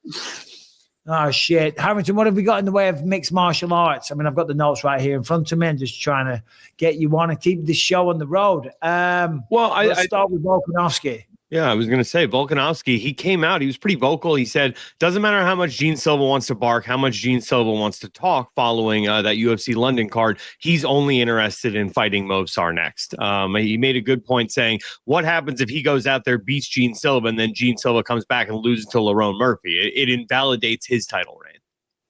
Oh, shit. Harrington, what have we got in the way of mixed martial arts? I mean, I've got the notes right here in front of me and just trying to get you on and keep this show on the road. Let's start with Volkanovski. Yeah, I was going to say Volkanovski, he came out. He was pretty vocal. He said, doesn't matter how much Gene Silva wants to bark, how much Gene Silva wants to talk following that UFC London card. He's only interested in fighting Movsar next. He made a good point saying, what happens if he goes out there, beats Gene Silva, and then Gene Silva comes back and loses to Lerone Murphy? It invalidates his title reign.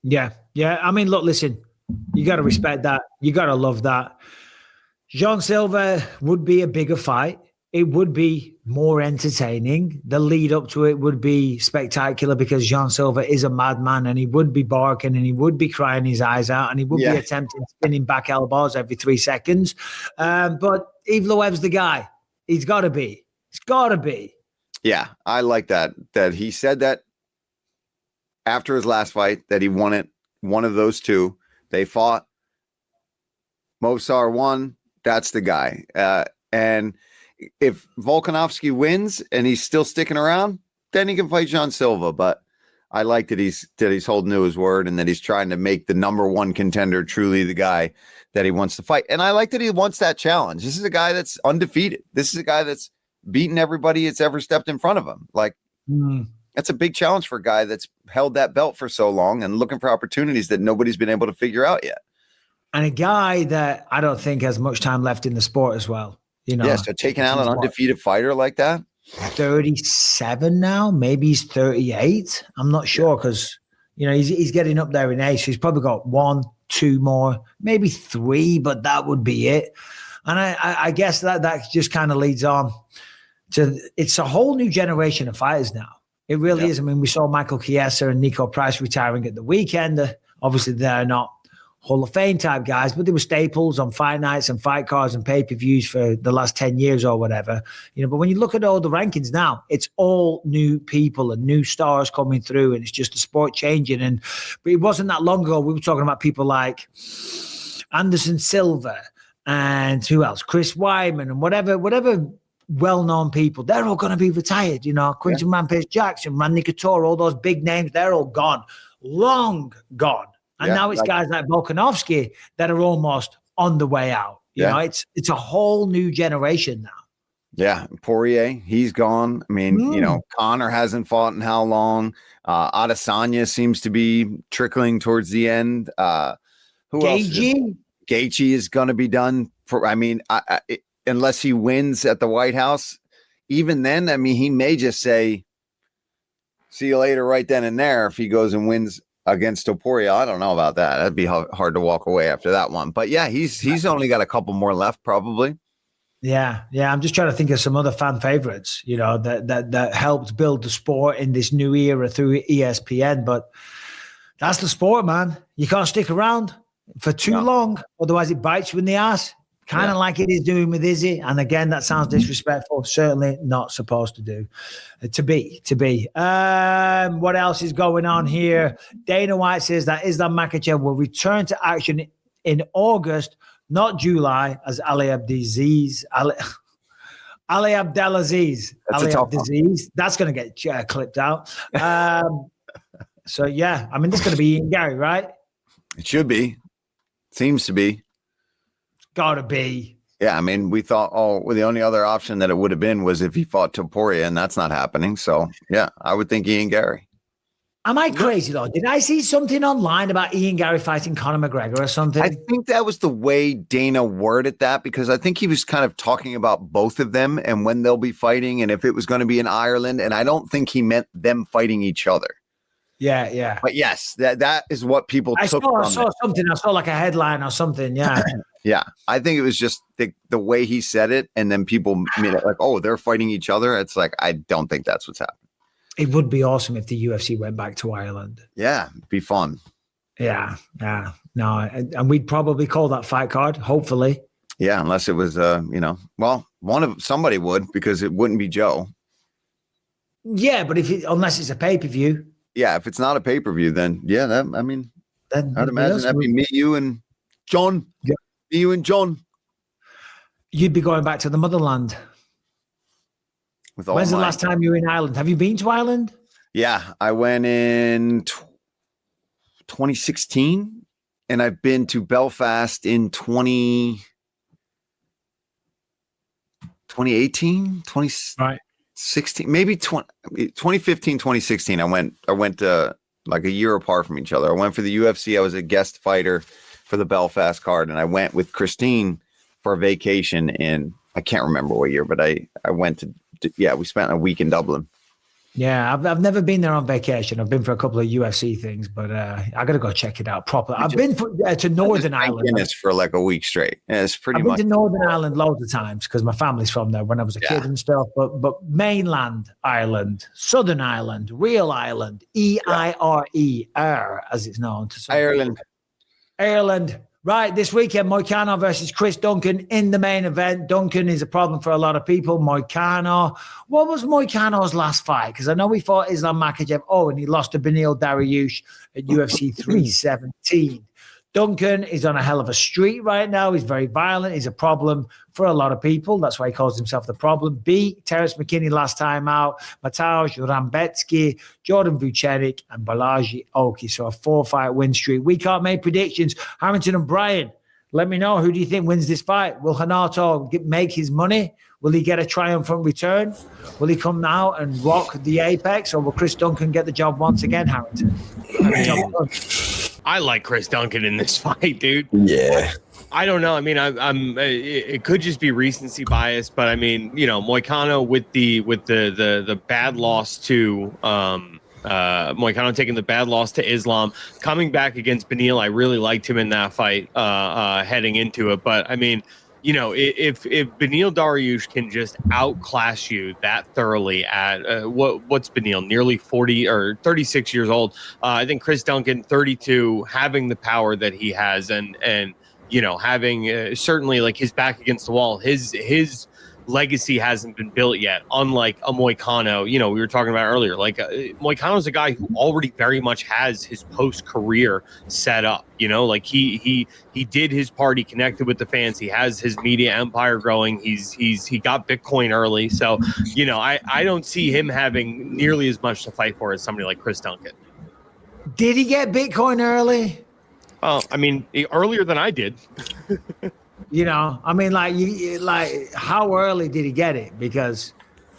Yeah. I mean, look, listen, you got to respect that. You got to love that. Jean Silva would be a bigger fight. It would be more entertaining. The lead up to it would be spectacular because Jean Silva is a madman and he would be barking and he would be crying his eyes out and he would be attempting spinning back elbows every 3 seconds. But Evloev's the guy. He's got to be. It's got to be. Yeah, I like that he said that after his last fight that he wanted one of those two. They fought. Movsar won. That's the guy. And if Volkanovski wins and he's still sticking around, then he can fight Jean Silva. But I like that he's holding to his word and that he's trying to make the number one contender truly the guy that he wants to fight. And I like that he wants that challenge. This is a guy that's undefeated. This is a guy that's beaten everybody that's ever stepped in front of him. Like, that's a big challenge for a guy that's held that belt for so long and looking for opportunities that nobody's been able to figure out yet. And a guy that I don't think has much time left in the sport as well. You know, so taking out an undefeated fighter like that, 37 now, maybe he's 38. I'm not sure because he's getting up there in age. So he's probably got 1, 2 more, maybe 3, but that would be it. And I guess that just kind of leads on to it's a whole new generation of fighters now. It really is. I mean, we saw Michael Chiesa and Nico Price retiring at the weekend. Obviously, they're not Hall of Fame type guys, but they were staples on fight nights and fight cards and pay-per-views for the last 10 years or whatever. But when you look at all the rankings now, it's all new people and new stars coming through, and it's just the sport changing. But it wasn't that long ago. We were talking about people like Anderson Silva and who else? Chris Weidman and whatever well-known people. They're all going to be retired. Quinton Rampage Jackson, Randy Couture, all those big names, they're all gone, long gone. And now it's guys like Volkanovski that are almost on the way out. You know, it's a whole new generation now. Yeah. Poirier, he's gone. I mean, Connor hasn't fought in how long? Adesanya seems to be trickling towards the end. Who else? Gaethje is going to be done. Unless he wins at the White House, even then, he may just say, see you later right then and there if he goes and wins against Topuria. I don't know about that. That'd be hard to walk away after that one. But yeah, he's only got a couple more left probably. Yeah. I'm just trying to think of some other fan favorites, that helped build the sport in this new era through ESPN. But that's the sport, man. You can't stick around for too long, otherwise it bites you in the ass. Kind of like it is doing with Izzy. And again, that sounds disrespectful. Certainly not supposed to do. To be. What else is going on here? Dana White says that Islam Makhachev will return to action in August, not July, as Ali Abdelaziz. That's going to get clipped out. So, yeah. This is going to be Ian Gary, right? It should be. Seems to be. Gotta be. Yeah, we thought, the only other option that it would have been was if he fought Topuria, and that's not happening. So, yeah, I would think Ian Gary. Am I crazy, though? Did I see something online about Ian Gary fighting Conor McGregor or something? I think that was the way Dana worded that, because I think he was kind of talking about both of them and when they'll be fighting and if it was going to be in Ireland. And I don't think he meant them fighting each other. Yeah. But yes, that is what people took. I saw something. I saw like a headline or something. Yeah. Yeah. I think it was just the way he said it. And then people made it like, oh, they're fighting each other. It's like, I don't think that's what's happening. It would be awesome if the UFC went back to Ireland. Yeah. It'd be fun. Yeah. No, and we'd probably call that fight card, hopefully. Yeah. Unless it was, somebody would, because it wouldn't be Joe. Yeah. But unless it's a pay-per-view. Yeah, if it's not a pay-per-view, then I'd imagine that'd be me, you, and John. Yeah. Me, you, and John. You'd be going back to the motherland. When's the last time you were in Ireland? Have you been to Ireland? Yeah, I went in 2016, and I've been to Belfast in 2018, Right. 16, maybe 2015, 2016. I went like a year apart from each other. I went for the UFC. I was a guest fighter for the Belfast card, and I went with Christine for a vacation in, I can't remember what year, but I went to we spent a week in Dublin. Yeah, I've never been there on vacation. I've been for a couple of UFC things, but I got to go check it out properly. I've been to Northern Ireland. Guinness for like a week straight. Yeah, it's pretty I've much. been to Northern Ireland loads of times because my family's from there when I was a kid and stuff. But mainland Ireland, Southern Ireland, real Ireland, EIRER as it's known to some Ireland. people. Ireland. Right, this weekend, Moicano versus Chris Duncan in the main event. Duncan is a problem for a lot of people. Moicano. What was Moicano's last fight? Because I know we fought Islam Makhachev. Oh, and he lost to Beneil Dariush at UFC 317. Duncan is on a hell of a streak right now. He's very violent. He's a problem for a lot of people. That's why he calls himself the problem. Beat Terrence Mckinney last time out, Mateusz Rambecki, Jordan Vucenic, and Balaji Oki. So a 4-fight win streak. We can't make predictions. Harrington and Brian, let me know. Who do you think wins this fight? Will Hanato make his money? Will he get a triumphant return? Will he come out and rock the apex? Or will Chris Duncan get the job once again, Harrington? I like Chris Duncan in this fight, dude. Yeah. I don't know. I mean, it could just be recency bias, but I mean, Moicano with the bad loss to Moicano taking the bad loss to Islam, coming back against Beneil. I really liked him in that fight heading into it, but I mean, if Beneil Dariush can just outclass you that thoroughly at what's Beneil, nearly 40 or 36 years old, I think Chris Duncan, 32, having the power that he has, and having certainly like his back against the wall, his legacy hasn't been built yet, unlike a Moicano, we were talking about earlier. Like Moicano's a guy who already very much has his post-career set up, like he did his part, he connected with the fans, he has his media empire growing, he got Bitcoin early, so I don't see him having nearly as much to fight for as somebody like Chris Duncan. Did he get Bitcoin early? Well, I mean, earlier than I did. I mean, like how early did he get it? Because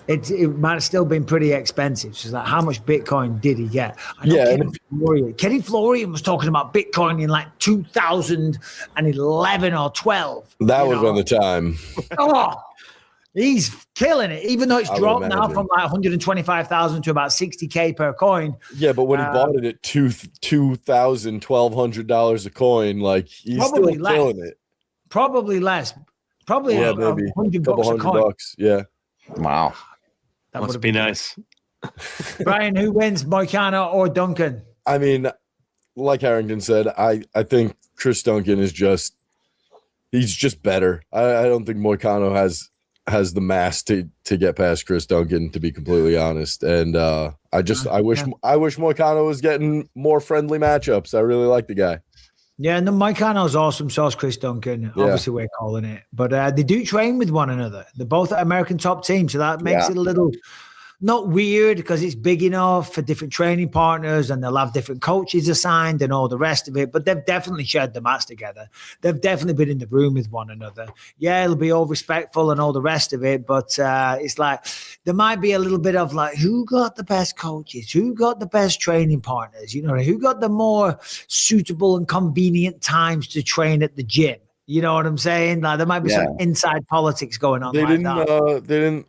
it might have still been pretty expensive. So it's like, how much Bitcoin did he get? I know Kenny Florian was talking about Bitcoin in like 2011 or 12. That was on the time. Oh, he's killing it, even though it's dropped now from like 125,000 to about 60K per coin. Yeah, but when he bought it at $2,000, $1,200 a coin, like he's still killing it. Probably less. Probably maybe $100. Yeah. Wow. That must be nice. Brian, who wins, Moicano or Duncan? I mean, like Harrington said, I think Chris Duncan is he's just better. I don't think Moicano has the mass to get past Chris Duncan, to be completely honest. And I wish Moicano was getting more friendly matchups. I really like the guy. Yeah, and Moicano's awesome. So is Chris Duncan. Yeah. Obviously, we're calling it. But they do train with one another. They're both American top teams. So that makes it a little not weird because it's big enough for different training partners and they'll have different coaches assigned and all the rest of it. But they've definitely shared the mats together. They've definitely been in the room with one another. Yeah, it'll be all respectful and all the rest of it. But it's like there might be a little bit of like, who got the best coaches? Who got the best training partners? Who got the more suitable and convenient times to train at the gym? You know what I'm saying? Like there might be some inside politics going on. They didn't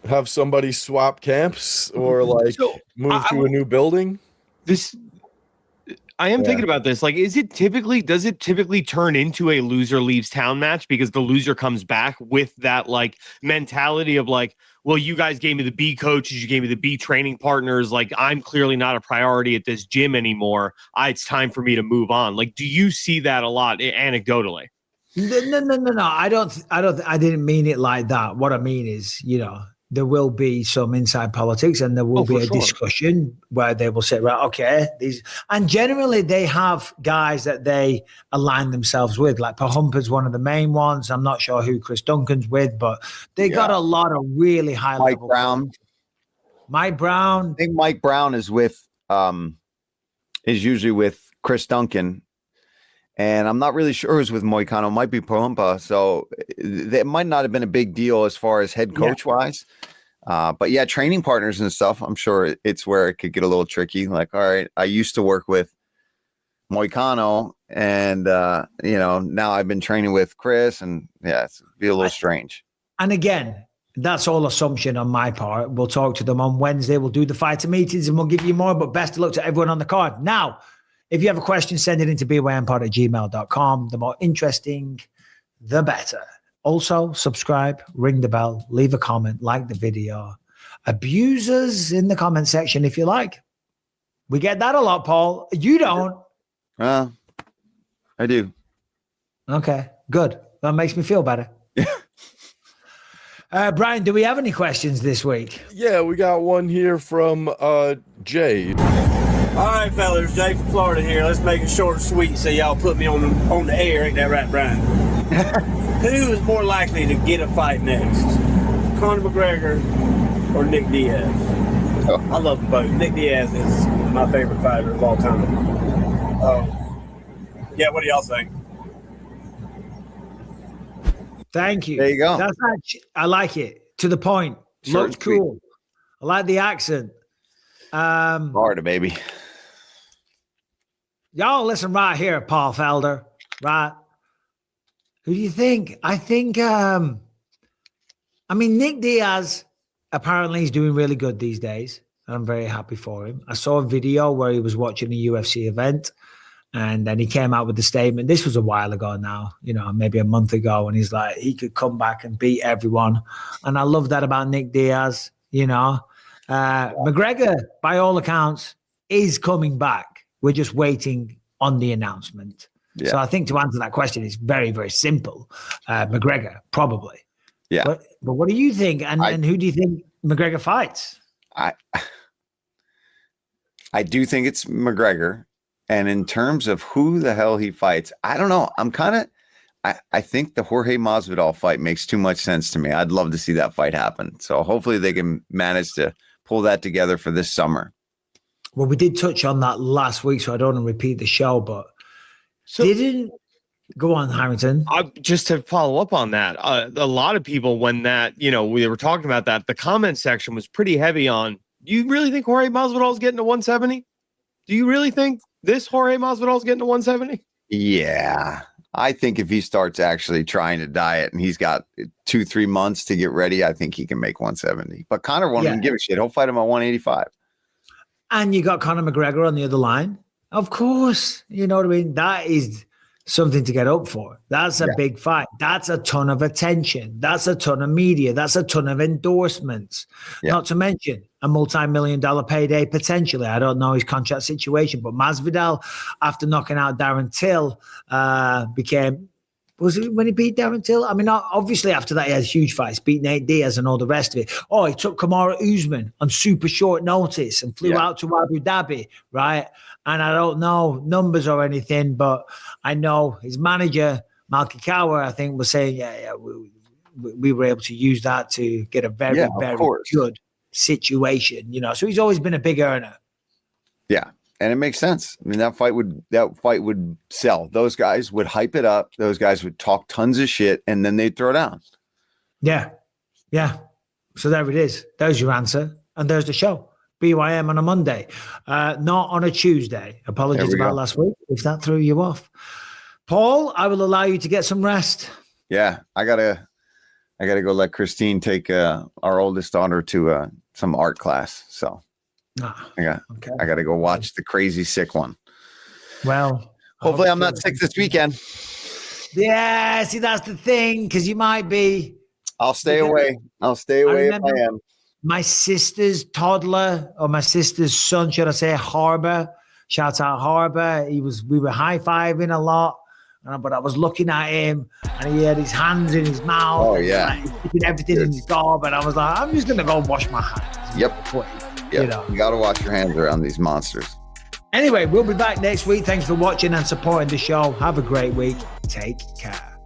have somebody swap camps or move to a new building. I am thinking about this. Like, does it typically turn into a loser leaves town match because the loser comes back with that like mentality of like, well, you guys gave me the B coaches, you gave me the B training partners. Like, I'm clearly not a priority at this gym anymore. It's time for me to move on. Like, do you see that a lot anecdotally? No. I didn't mean it like that. What I mean is, there will be some inside politics and there will be a discussion where they will say, right, okay, and generally they have guys that they align themselves with, like Pahumper's one of the main ones. I'm not sure who Chris Duncan's with, but they got a lot of really high level. Mike Brown. I think Mike Brown is usually with Chris Duncan. And I'm not really sure who's with Moicano. It might be Pahumpa. So it might not have been a big deal as far as head coach wise. But yeah, training partners and stuff, I'm sure it's where it could get a little tricky. Like, all right, I used to work with Moicano and, now I've been training with Chris and it's be a little strange. And again, that's all assumption on my part. We'll talk to them on Wednesday. We'll do the fighter meetings and we'll give you more, but best of luck to everyone on the card. Now, if you have a question, send it into bympod@gmail.com. The more interesting, the better. Also, subscribe, ring the bell, leave a comment, like the video. Abuse us in the comment section if you like. We get that a lot, Paul. You don't. I do. Okay, good. That makes me feel better. Brian, do we have any questions this week? Yeah, we got one here from Jay. All right, fellas, Jay from Florida here. Let's make it short and sweet so y'all put me on the air. Ain't that right, Brian? Who is more likely to get a fight next? Conor McGregor or Nick Diaz? Oh. I love them both. Nick Diaz is my favorite fighter of all time. What do y'all think? Thank you. There you go. I like it. To the point. Looks cool. I like the accent. Florida, baby. Y'all listen right here, Paul Felder. Right? Who do you think? I think, Nick Diaz, apparently he's doing really good these days. I'm very happy for him. I saw a video where he was watching a UFC event and then he came out with the statement. This was a while ago now, maybe a month ago. And he's like, he could come back and beat everyone. And I love that about Nick Diaz, McGregor, by all accounts, is coming back. We're just waiting on the announcement. Yeah. So I think to answer that question is very, very simple. McGregor, probably. Yeah. But what do you think? And who do you think McGregor fights? I do think it's McGregor. And in terms of who the hell he fights, I don't know. I think the Jorge Masvidal fight makes too much sense to me. I'd love to see that fight happen. So hopefully they can manage to pull that together for this summer. Well, we did touch on that last week, so I don't want to repeat the show, but didn't go on, Harrington. Just to follow up on that, a lot of people, when that, we were talking about that, the comment section was pretty heavy on, do you really think Jorge Masvidal is getting to 170? Do you really think this Jorge Masvidal is getting to 170? Yeah. I think if he starts actually trying to diet and he's got 2-3 months to get ready, I think he can make 170. But Conor won't even give a shit. He'll fight him at 185. And you got Conor McGregor on the other line. Of course. You know what I mean? That is something to get up for. That's a big fight. That's a ton of attention. That's a ton of media. That's a ton of endorsements. Yeah. Not to mention a multi-million-dollar payday potentially. I don't know his contract situation, but Masvidal, after knocking out Darren Till, was it when he beat Darren Till? I mean, obviously after that he had huge fights, beat Nate Diaz and all the rest of it. Oh, he took Kamaru Usman on super short notice and flew out to Abu Dhabi, right? And I don't know numbers or anything, but I know his manager, Malky Kawa, I think, was saying, we were able to use that to get a very, very good situation, So he's always been a big earner. Yeah. And it makes sense. I mean, that fight would sell. Those guys would hype it up. Those guys would talk tons of shit, and then they'd throw down. Yeah. Yeah. So there it is. There's your answer. And there's the show. BYM on a Monday, not on a Tuesday. Apologies about last week if that threw you off. Paul, I will allow you to get some rest. Yeah, I gotta go let Christine take our oldest daughter to some art class. So I got to go watch the crazy sick one. Well, hopefully I'm not sick this weekend. Yeah, see, that's the thing, because you might be. I'll stay away. I'll stay away if I am. My sister's toddler, or my sister's son, should I say, Harbour. Shout out Harbour. We were high-fiving a lot, but I was looking at him, and he had his hands in his mouth. Oh, yeah. He's keeping everything in his gob, and I was like, I'm just going to go wash my hands. Yep. You got to wash your hands around these monsters. Anyway, we'll be back next week. Thanks for watching and supporting the show. Have a great week. Take care.